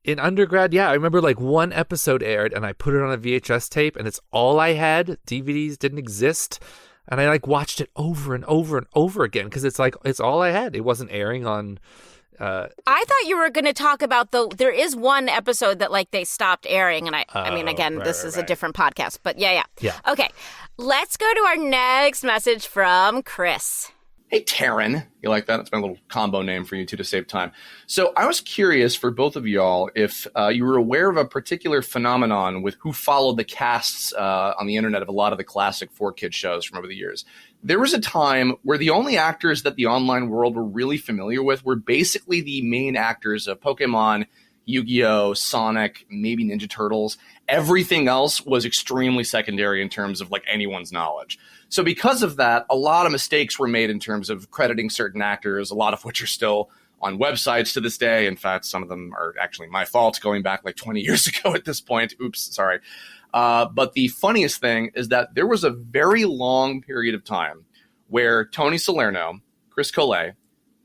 in undergrad, I remember one episode aired, and I put it on a VHS tape, and it's all I had. DVDs didn't exist, and I watched it over and over and over again because it's all I had. It wasn't airing on. I thought you were going to talk about there is one episode that they stopped airing, and this is a different podcast, but yeah. Okay, let's go to our next message from Chris. Hey, Taryn. You like that? It's my little combo name for you two to save time. So I was curious for both of y'all if you were aware of a particular phenomenon with who followed the casts on the internet of a lot of the classic 4Kids shows from over the years. There was a time where the only actors that the online world were really familiar with were basically the main actors of Pokémon, Yu-Gi-Oh, Sonic, maybe Ninja Turtles. Everything else was extremely secondary in terms of like anyone's knowledge. So because of that, a lot of mistakes were made in terms of crediting certain actors, a lot of which are still on websites to this day. In fact, some of them are actually my fault going back like 20 years ago at this point. Oops, sorry. But the funniest thing is that there was a very long period of time where Tony Salerno, Chris Collet,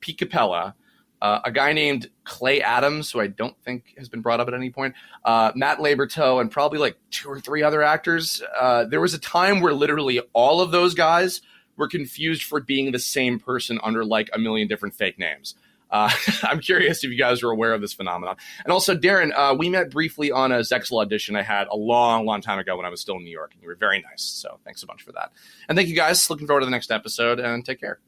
Pete Capella, a guy named Clay Adams, who I don't think has been brought up at any point, Matt Laberto, and probably like 2 or 3 other actors. There was a time where literally all of those guys were confused for being the same person under like a million different fake names. I'm curious if you guys are aware of this phenomenon. And also, Darren, we met briefly on a Zexel audition I had a long, long time ago when I was still in New York, and you were very nice. So thanks a bunch for that. And thank you guys. Looking forward to the next episode, and take care.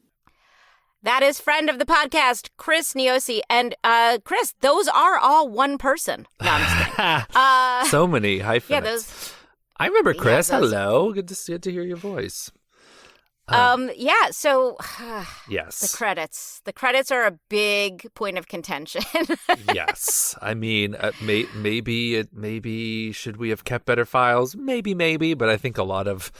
That is friend of the podcast, Chris Niosi. And Chris, those are all one person. No, I'm just kidding. So many hyphenates. Yeah, those. I remember Chris. Yeah, Hello. Good to hear your voice. Yeah, so yes. The credits are a big point of contention. Yes. I mean, maybe should we have kept better files? Maybe, but I think a lot of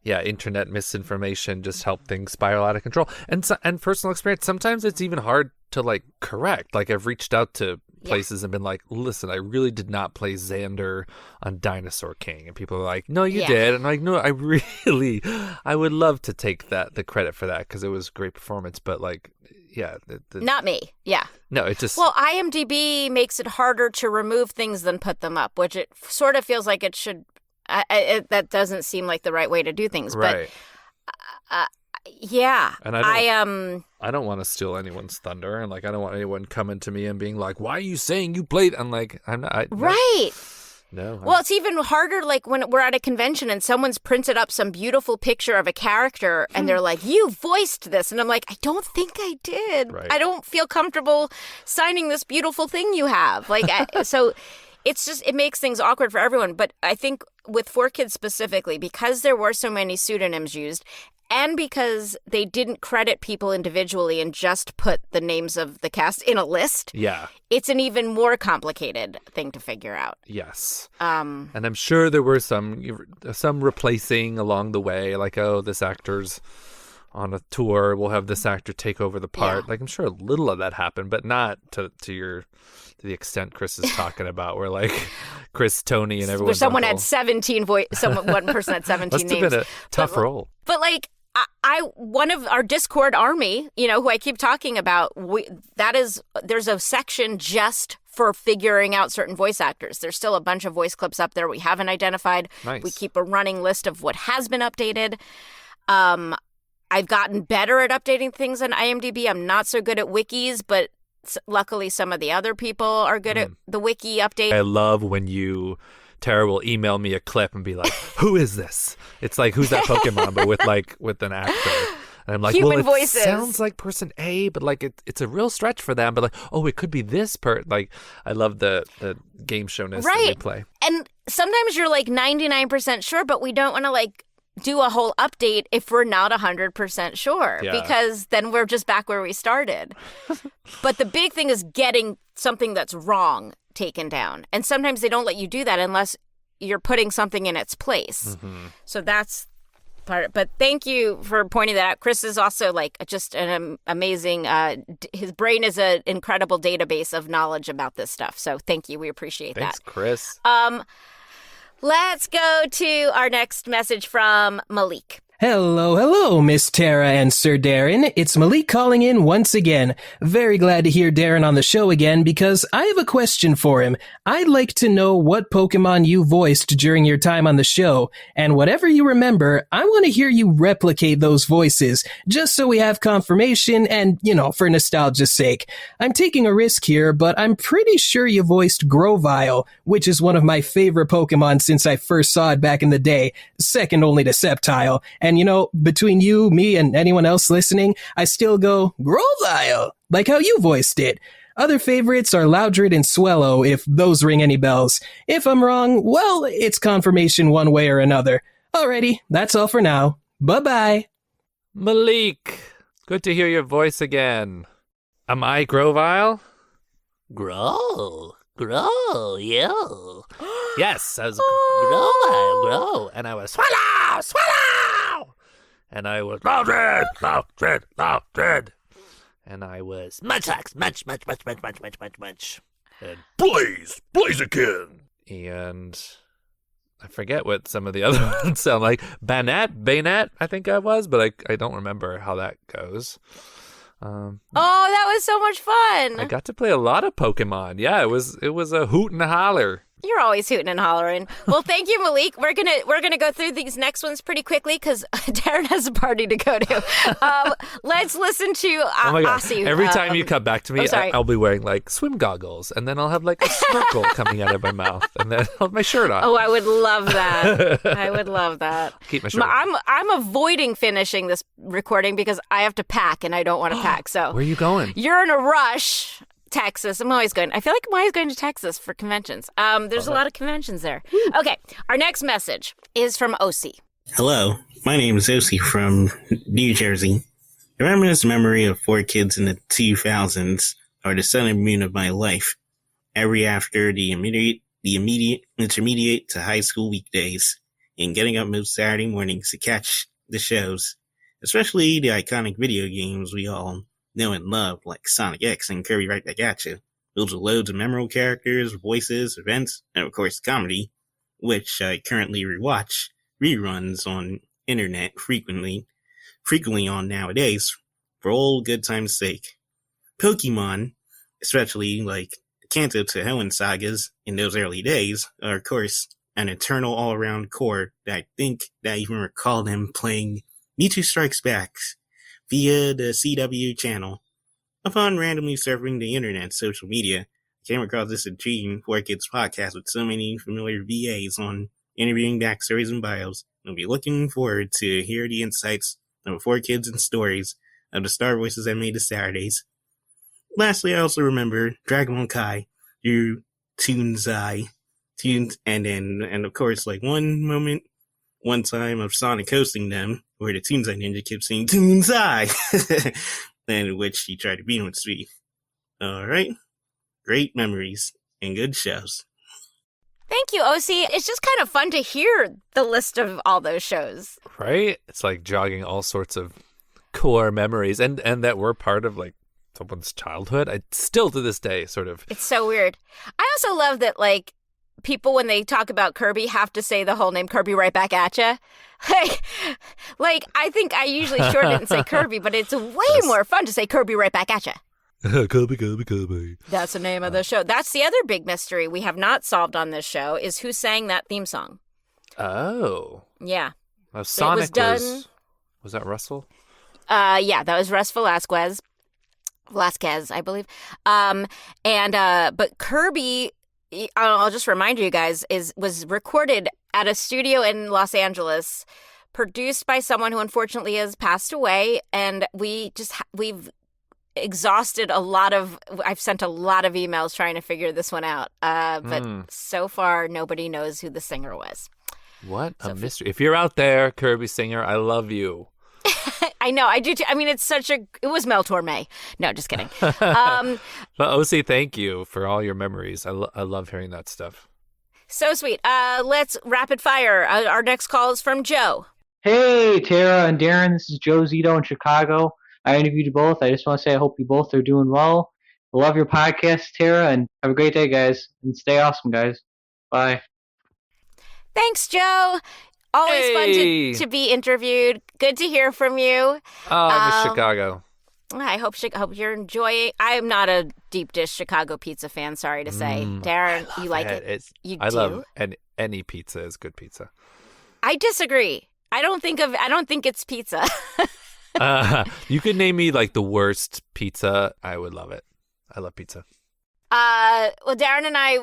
internet misinformation just helped things spiral out of control. And personal experience, sometimes it's even hard to like correct. Like I've reached out to places and been like, listen, I really did not play Xander on Dinosaur King. And people are like, no, you did. And I'm like, no, I would love to take the credit for that because it was a great performance. But like, not me. Yeah. No, it just. Well, IMDb makes it harder to remove things than put them up, which it sort of feels like it should. That doesn't seem like the right way to do things. Right. But yeah. And I don't want to steal anyone's thunder, and like I don't want anyone coming to me and being like, "Why are you saying you played?" I'm like, I'm not. Right. No. Well, it's even harder like when we're at a convention and someone's printed up some beautiful picture of a character and they're like, "You voiced this," and I'm like, "I don't think I did. Right. I don't feel comfortable signing this beautiful thing you have." Like, so. It's just, it makes things awkward for everyone. But I think with 4Kids specifically, because there were so many pseudonyms used and because they didn't credit people individually and just put the names of the cast in a list, it's an even more complicated thing to figure out. Yes. And I'm sure there were some replacing along the way, like, oh, this actor's on a tour, we'll have this actor take over the part. Like, I'm sure a little of that happened, but not to the extent Chris is talking about, where like Chris, Tony, and everyone. Where someone had 17 one person had 17 Must names. Have been a tough role. But like, one of our Discord army, who I keep talking about, there's a section just for figuring out certain voice actors. There's still a bunch of voice clips up there we haven't identified. Nice. We keep a running list of what has been updated. I've gotten better at updating things on IMDb. I'm not so good at wikis, but luckily some of the other people are good at the wiki update. I love when Tara will email me a clip and be like, who is this? It's like, who's that Pokemon, but with an actor. And I'm like, Human it voices. Sounds like person A, but like it's a real stretch for them. But like, oh, it could be this like, I love the game showness that we play. And sometimes you're like 99% sure, but we don't want to like do a whole update if we're not 100% sure, because then we're just back where we started. But the big thing is getting something that's wrong taken down. And sometimes they don't let you do that unless you're putting something in its place. Mm-hmm. So that's part. But thank you for pointing that out. Chris is also like just an amazing, his brain is an incredible database of knowledge about this stuff. So thank you. We appreciate Thanks, that. Chris. Let's go to our next message from Malik. Hello, Miss Tara and Sir Darren. It's Malik calling in once again. Very glad to hear Darren on the show again because I have a question for him. I'd like to know what Pokemon you voiced during your time on the show, and whatever you remember, I want to hear you replicate those voices, just so we have confirmation and, for nostalgia's sake. I'm taking a risk here, but I'm pretty sure you voiced Grovyle, which is one of my favorite Pokemon since I first saw it back in the day, second only to Sceptile, and between you, me, and anyone else listening, I still go, Grovyle, like how you voiced it. Other favorites are Loudred and Swellow, if those ring any bells. If I'm wrong, well, it's confirmation one way or another. Alrighty, that's all for now. Bye-bye. Malik, good to hear your voice again. Am I Grovyle? grow, yo. Yes, I was grow, and I was swallow, and I was Mildred, and I was much, and Blaziken, and I forget what some of the other ones sound like. Bayonet, I think I was, but I don't remember how that goes. Oh, that was so much fun. I got to play a lot of Pokemon. Yeah, it was a hoot and a holler. You're always hooting and hollering. Well, thank you, Malik. We're gonna go through these next ones pretty quickly because Darren has a party to go to. Let's listen to Oh my God. Asi. Every time you come back to me, sorry. I'll be wearing like swim goggles, and then I'll have like a snorkel coming out of my mouth, and then I'll have my shirt on. Oh, I would love that. I would love that. Keep my shirt on. I'm avoiding finishing this recording because I have to pack and I don't want to pack. So where are you going? You're in a rush. Texas. I feel like I'm always going to Texas for conventions. There's a lot of conventions there. Okay, our next message is from Osi. Hello, my name is Osi from New Jersey. The reminiscent memory of 4Kids in the 2000s are the sun and moon of my life. Every after the immediate intermediate to high school weekdays, and getting up most Saturday mornings to catch the shows, especially the iconic video games we all know and love, like Sonic X and Kirby Right Back At You. Those are loads of memorable characters, voices, events, and of course comedy, which I currently rewatch reruns on internet frequently on nowadays, for old good time's sake. Pokemon, especially like Kanto to Hoenn sagas in those early days, are of course an eternal all-around core that I think that I even recall them playing Mewtwo Strikes Back via the CW channel. Upon randomly surfing the internet and social media, I came across this intriguing 4Kids podcast with so many familiar VAs on interviewing backstories and bios. I'll be looking forward to hear the insights of 4Kids and stories of the star voices that made the Saturdays. Lastly, I also remember Dragon Ball Kai, through Toonzai, and of course, like one time of Sonic hosting them, where the Toonzai ninja kept saying Toonzai, and which he tried to beat him with speed. Alright, great memories and good shows. Thank you, Osi. It's just kind of fun to hear the list of all those shows. Right? It's like jogging all sorts of core memories, and that were part of like someone's childhood. I still to this day sort of. It's so weird. I also love that like people, when they talk about Kirby, have to say the whole name Kirby Right Back At Ya. Like I think I usually shorten it and say Kirby, but it's way more fun to say Kirby Right Back At Ya. Kirby. That's the name of the show. That's the other big mystery we have not solved on this show is who sang that theme song. Oh. Yeah. Sonic it was done. Was that Russell? Yeah, that was Russ Velasquez, I believe. But Kirby, I'll just remind you guys, was recorded at a studio in Los Angeles, produced by someone who unfortunately has passed away, and we've exhausted I've sent a lot of emails trying to figure this one out, but so far nobody knows who the singer was. What a mystery. If you're out there, Kirby singer, I love you. I know, I do too. I mean, it was Mel Torme. No, just kidding. But OC, thank you for all your memories. I love hearing that stuff. So sweet. Let's rapid fire. Our next call is from Joe. Hey, Tara and Darren. This is Joe Zito in Chicago. I interviewed you both. I just want to say I hope you both are doing well. I love your podcast, Tara, and have a great day, guys. And stay awesome, guys. Bye. Thanks, Joe. Always fun to be interviewed. Good to hear from you. Oh, I miss Chicago. I hope you're enjoying. I am not a deep dish Chicago pizza fan, sorry to say. Darren, you like it? I love any pizza is good pizza. I disagree. I don't think it's pizza. You could name me like the worst pizza. I would love it. I love pizza. Well, Darren and I,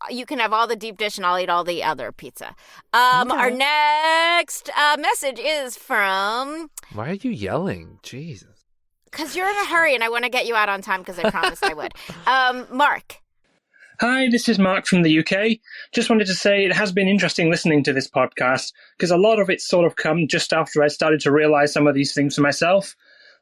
you can have all the deep dish and I'll eat all the other pizza. Okay. Our next message is from... Why are you yelling? Jesus. Because you're in a hurry and I want to get you out on time because I promised I would. Mark. Hi, this is Mark from the UK. Just wanted to say it has been interesting listening to this podcast because a lot of it's sort of come just after I started to realize some of these things for myself.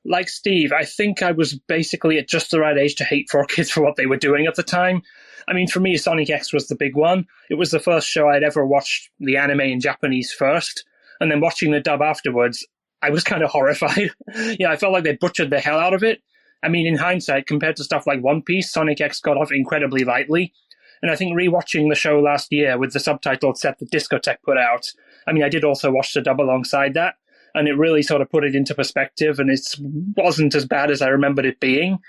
like Steve, I think I was basically at just the right age to hate 4Kids for what they were doing at the time. I mean, for me, Sonic X was the big one. It was the first show I'd ever watched the anime in Japanese first, and then watching the dub afterwards, I was kind of horrified. I felt like they butchered the hell out of it. I mean, in hindsight, compared to stuff like One Piece, Sonic X got off incredibly lightly. And I think rewatching the show last year with the subtitled set that Discotech put out, I mean, I did also watch the dub alongside that, and it really sort of put it into perspective, and it wasn't as bad as I remembered it being.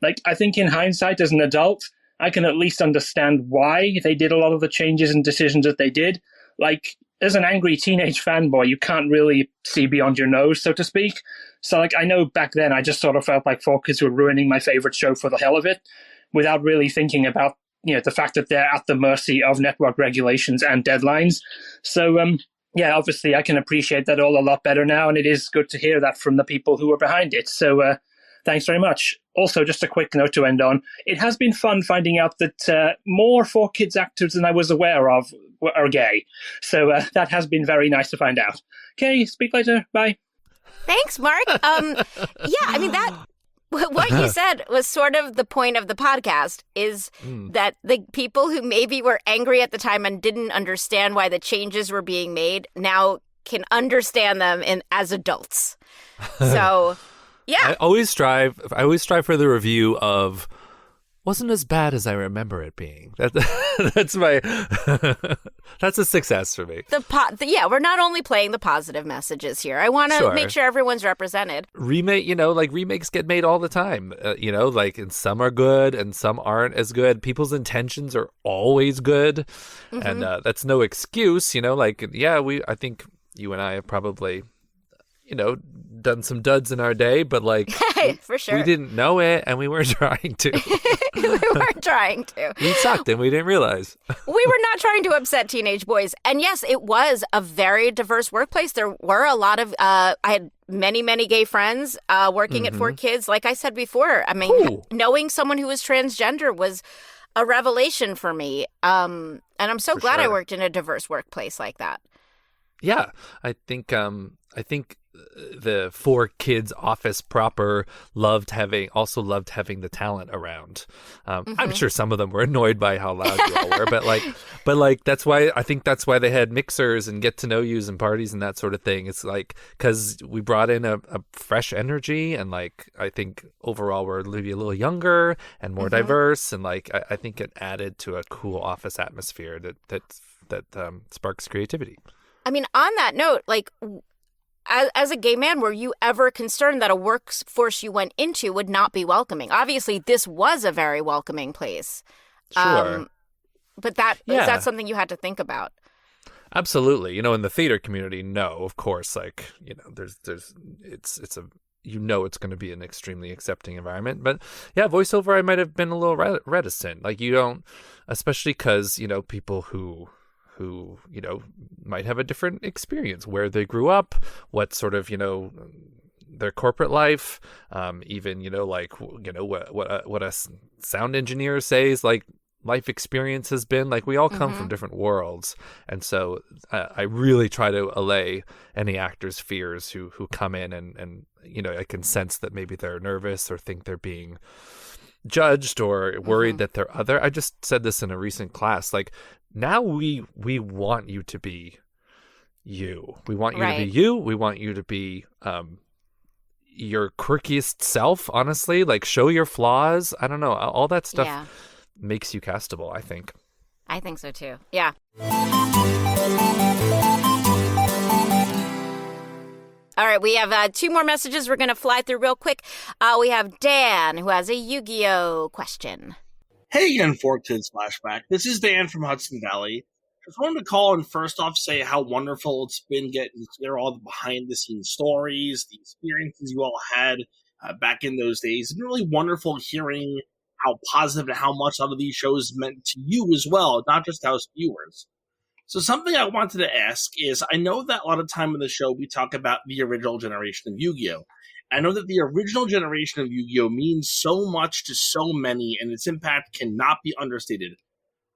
Like, I think in hindsight, as an adult, I can at least understand why they did a lot of the changes and decisions that they did. Like, as an angry teenage fanboy, you can't really see beyond your nose, so to speak. So, like, I know back then I just sort of felt like 4Kids were ruining my favorite show for the hell of it, without really thinking about, the fact that they're at the mercy of network regulations and deadlines. So, obviously I can appreciate that all a lot better now, and it is good to hear that from the people who were behind it. So, thanks very much. Also, just a quick note to end on. It has been fun finding out that more 4Kids actors than I was aware of are gay. So that has been very nice to find out. Okay, speak later. Bye. Thanks, Mark. I mean, what you said was sort of the point of the podcast, is that the people who maybe were angry at the time and didn't understand why the changes were being made now can understand them as adults. So, yeah. I always strive for the review of wasn't as bad as I remember it being. That's my that's a success for me. We're not only playing the positive messages here. I want to make sure everyone's represented. Remakes get made all the time. And some are good and some aren't as good. People's intentions are always good, and that's no excuse. I think you and I have probably done some duds in our day, but for sure, we didn't know it and we weren't trying to. We weren't trying to. We sucked and we didn't realize. We were not trying to upset teenage boys. And yes, it was a very diverse workplace. There were a lot of, I had many, many gay friends working at 4Kids. Like I said before, I mean, knowing someone who was transgender was a revelation for me. And I'm so glad I worked in a diverse workplace like that. Yeah, I think the 4Kids office proper loved having the talent around. I'm sure some of them were annoyed by how loud you all were, but that's why they had mixers and get to know yous and parties and that sort of thing. It's like, because we brought in a fresh energy, and I think overall we're maybe a little younger and more diverse, and I think it added to a cool office atmosphere that sparks creativity. I mean, on that note, as a gay man, were you ever concerned that a workforce you went into would not be welcoming? Obviously, this was a very welcoming place. Sure. But is that something you had to think about? Absolutely. In the theater community, no, of course. It's going to be an extremely accepting environment. But yeah, voiceover, I might have been a little reticent. You don't, especially because, people who might have a different experience, where they grew up, what sort of, their corporate life, even, what a sound engineer says, life experience has been. We all come from different worlds. And so I really try to allay any actors' fears who come in and I can sense that maybe they're nervous or think they're being judged or worried that they're other. I just said this in a recent class, now we want you to be you. We want you to be you. We want you to be your quirkiest self, honestly. Show your flaws. I don't know. All that stuff makes you castable, I think. I think so too. Yeah. All right, we have 2 more messages we're going to fly through real quick. We have Dan, who has a Yu-Gi-Oh question. Hey again, 4Kids Flashback. This is Dan from Hudson Valley. Just wanted to call and first off say how wonderful it's been getting to hear all the behind-the-scenes stories, the experiences you all had back in those days. It's been really wonderful hearing how positive and how much a lot of these shows meant to you as well, not just us viewers. So something I wanted to ask is, I know that a lot of time in the show we talk about the original generation of Yu-Gi-Oh! I know that the original generation of Yu-Gi-Oh! Means so much to so many, and its impact cannot be understated.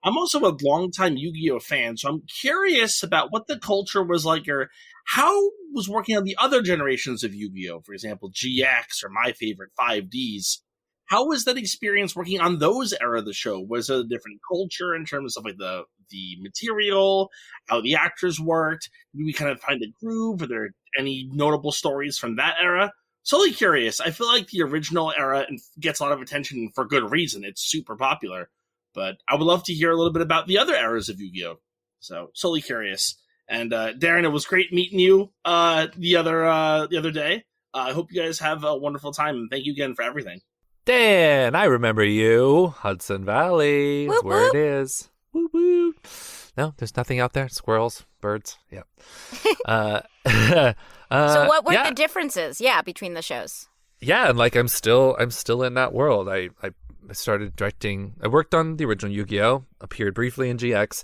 I'm also a longtime Yu-Gi-Oh fan, so I'm curious about what the culture was like, or how was working on the other generations of Yu-Gi-Oh, for example, GX or my favorite 5Ds. How was that experience working on those era of the show? Was it a different culture in terms of like the material, how the actors worked? Did we kind of find a groove? Were there any notable stories from that era? Solely curious. I feel like the original era gets a lot of attention for good reason. It's super popular. But I would love to hear a little bit about the other eras of Yu-Gi-Oh! So, solely curious. And Darren, it was great meeting you the other day. I hope you guys have a wonderful time, and thank you again for everything. Dan, I remember you. Hudson Valley is where it is. Woo woo. No, there's nothing out there. Squirrels, birds. Yeah. So what were the differences? Yeah, between the shows. Yeah, and like I'm still in that world. I started directing. I worked on the original Yu-Gi-Oh! Appeared briefly in GX.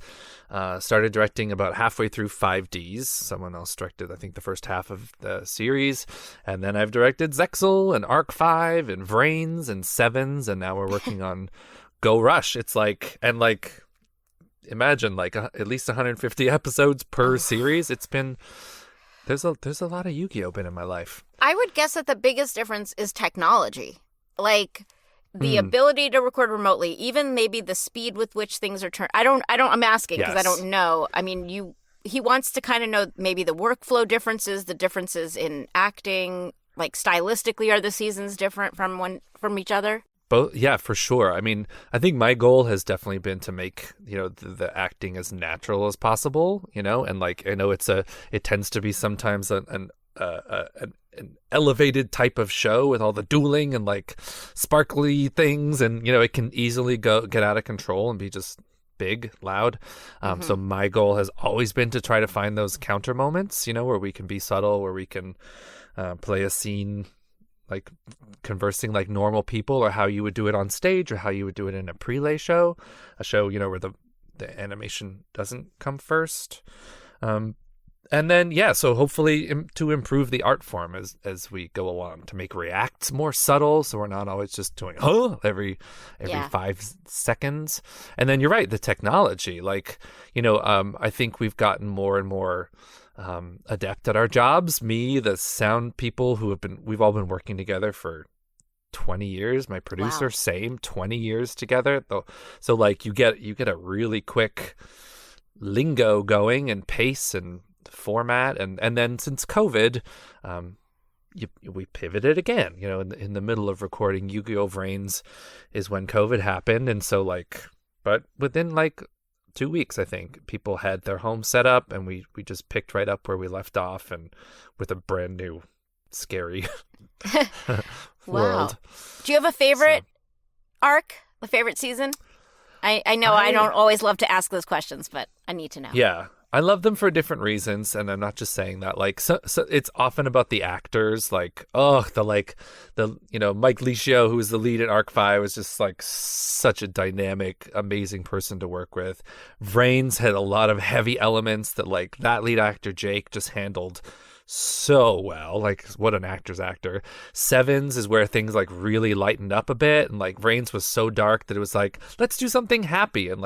Started directing about halfway through 5Ds. Someone else directed, I think, the first half of the series. And then I've directed Zexal and Arc 5 and Vrains and Sevens. And now we're working on Go Rush. It's like, and like, imagine like at least 150 episodes per series. It's been, there's a lot of Yu-Gi-Oh! Been in my life. I would guess that the biggest difference is technology. Like, the ability to record remotely, even maybe the speed with which things are turned. I'm asking because I don't know. I mean, he wants to kind of know maybe the workflow differences, the differences in acting, like stylistically, are the seasons different from each other? Both, yeah, for sure. I mean, I think my goal has definitely been to make, the acting as natural as possible, and like, I know it tends to be sometimes an elevated type of show with all the dueling and like sparkly things, and it can easily get out of control and be just big, loud. So my goal has always been to try to find those counter moments, where we can be subtle, where we can play a scene like conversing like normal people, or how you would do it on stage, or how you would do it in a prelay show, where the animation doesn't come first. And then, so hopefully to improve the art form as we go along, to make reacts more subtle, so we're not always just doing every 5 seconds. And then you're right, the technology, like, I think we've gotten more and more adept at our jobs. Me, the sound people we've all been working together for 20 years. My producer, same, 20 years together. So like you get a really quick lingo going and pace and format, and then since COVID, we pivoted again. In the middle of recording Yu-Gi-Oh! Vrains is when COVID happened, and so but within 2 weeks, I think people had their home set up, and we just picked right up where we left off, and with a brand new scary world. Do you have a favorite arc? A favorite season? I know I don't always love to ask those questions, but I need to know. Yeah. I love them for different reasons, and I'm not just saying that. So it's often about the actors. Mike Licio, who was the lead in Arc 5, was just such a dynamic, amazing person to work with. Vrains had a lot of heavy elements that that lead actor Jake just handled so well. What an actor's actor. Sevens is where things really lightened up a bit, and Vrains was so dark that it was let's do something happy, and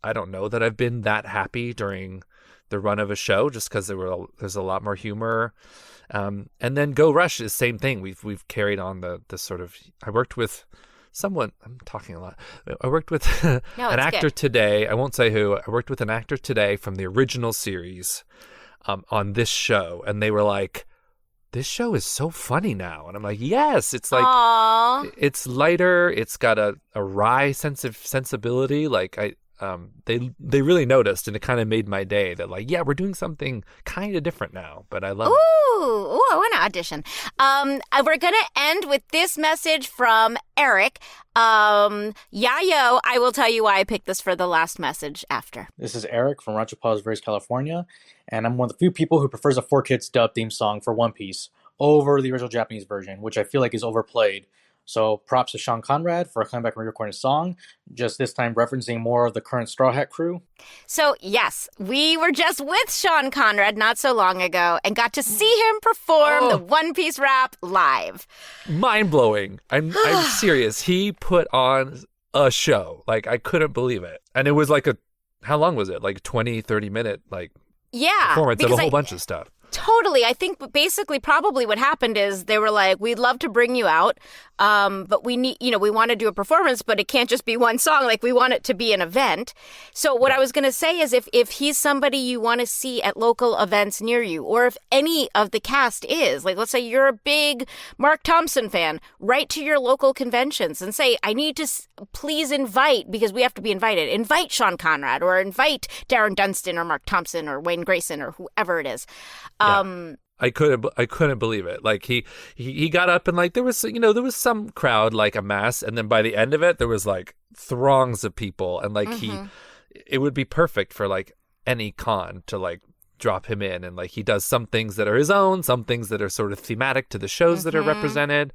I don't know that I've been that happy during the run of a show, just because there's a lot more humor. And then Go Rush is same thing. We've carried on the sort of. I worked with someone. I'm talking a lot. I worked with an actor today. I won't say who. I worked with an actor today from the original series on this show, and they were like, "This show is so funny now," and I'm like, "Yes, it's it's lighter. It's got a wry sensibility. They really noticed, and it kind of made my day that we're doing something kind of different now, but I love it. Ooh, I want to audition. We're going to end with this message from Eric. Yayo, I will tell you why I picked this for the last message after. This is Eric from Rancho Palos Verdes, California, and I'm one of the few people who prefers a 4Kids dub theme song for One Piece over the original Japanese version, which I feel like is overplayed. So props to Sean Conrad for coming back and re-recording a song, just this time referencing more of the current Straw Hat crew. So, yes, we were just with Sean Conrad not so long ago and got to see him perform the One Piece rap live. Mind-blowing. I'm serious. He put on a show. Like, I couldn't believe it. And it was like how long was it? Like 20, 30-minute performance of a whole bunch of stuff. Totally. I think basically probably what happened is they were like, we'd love to bring you out, but we need, we want to do a performance, but it can't just be one song. Like, we want it to be an event. So what I was going to say is if he's somebody you want to see at local events near you, or if any of the cast is, like, let's say you're a big Mark Thompson fan, write to your local conventions and say, I need to please invite, because we have to be invited, invite Sean Conrad or invite Darren Dunstan or Mark Thompson or Wayne Grayson or whoever it is. I couldn't believe it. Like he got up and like there was some crowd, like a mass, and then by the end of it there was like throngs of people, and like it would be perfect for like any con to like drop him in, and like he does some things that are his own, some things that are sort of thematic to the shows that are represented.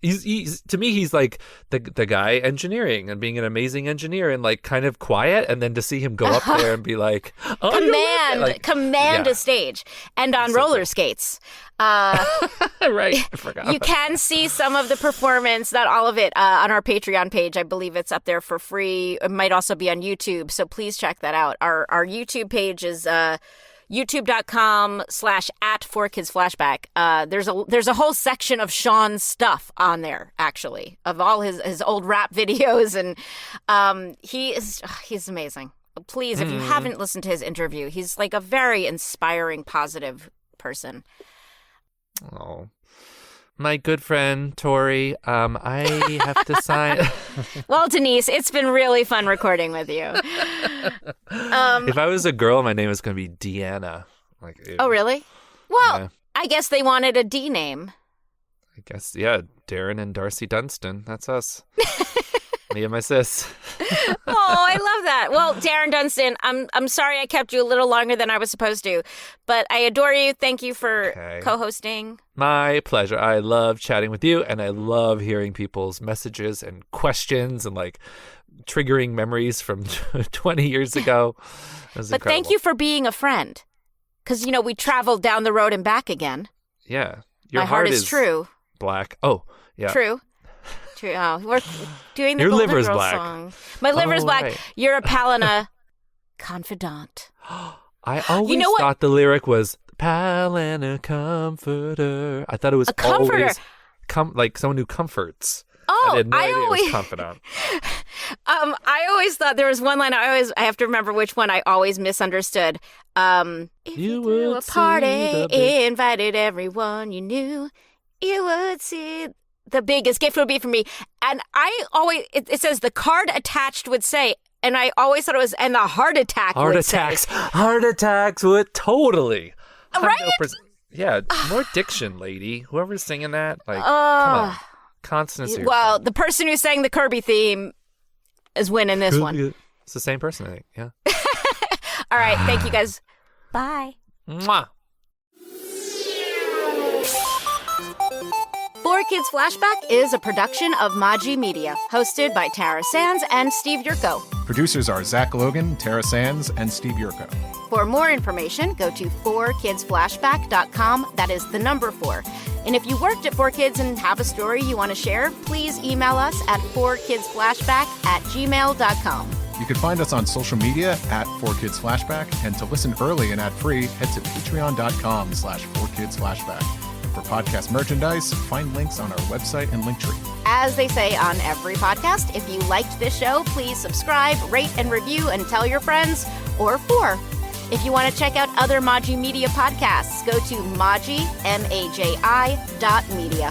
He's to me, he's like the guy engineering and being an amazing engineer and like kind of quiet, and then to see him go up there and be like, command a stage and on roller skates. Right, I forgot. You can see some of the performance, not all of it, on our Patreon page. I believe it's up there for free. It might also be on YouTube, so please check that out. Our YouTube page is youtube.com/@4kidsflashback. There's a whole section of Sean's stuff on there, actually, of all his old rap videos, and he's amazing. Please, if you haven't listened to his interview, he's like a very inspiring, positive person. Oh, my good friend Tori, I have to sign. Well, Denise, it's been really fun recording with you. If I was a girl, my name was going to be Deanna. Like, oh, really? Well, I guess they wanted a D name. I guess, yeah, Darren and Darcy Dunstan. That's us. Me and my sis. Oh, I love that. Well, Darren Dunstan, I'm sorry I kept you a little longer than I was supposed to, but I adore you. Thank you for co-hosting. My pleasure. I love chatting with you, and I love hearing people's messages and questions and like triggering memories from 20 years ago. But incredible. Thank you for being a friend, because we traveled down the road and back again. Yeah, my heart is true. Black. Oh, yeah. True. Oh, we're doing the Your Golden liver's Girls black. song. My liver's black. Right. You're a Palina confidant. I always thought the lyric was Palina comforter. I thought it was always like someone who comforts. Oh, I had no idea it was confidant. I always thought there was one line I have to remember which one I always misunderstood. If you threw a party, invited everyone you knew, you would see the biggest gift would be for me. And I always, it says the card attached would say, and I always thought it was, and the heart attack would say. Heart attacks would totally. Right? 100%. Yeah, more diction, lady. Whoever's singing that, like, come on. Constancy. Well, the person who sang the Kirby theme is winning this one. It's the same person, I think. Yeah. All right. Thank you, guys. Bye. Mwah. 4Kids Flashback is a production of Maji Media, hosted by Tara Sands and Steve Yurko. Producers are Zach Logan, Tara Sands, and Steve Yurko. For more information, go to 4kidsflashback.com. That is the number 4. And if you worked at 4Kids and have a story you want to share, please email us at 4kidsflashback@gmail.com. You can find us on social media at 4Kids Flashback, and to listen early and ad-free, head to patreon.com/4kidsflashback. For podcast merchandise, find links on our website and Linktree. As they say on every podcast, if you liked this show, please subscribe, rate, and review, and tell your friends, or 4. If you want to check out other Maji Media podcasts, go to Maji, MAJI.media.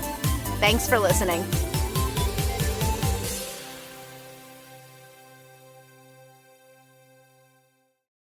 Thanks for listening.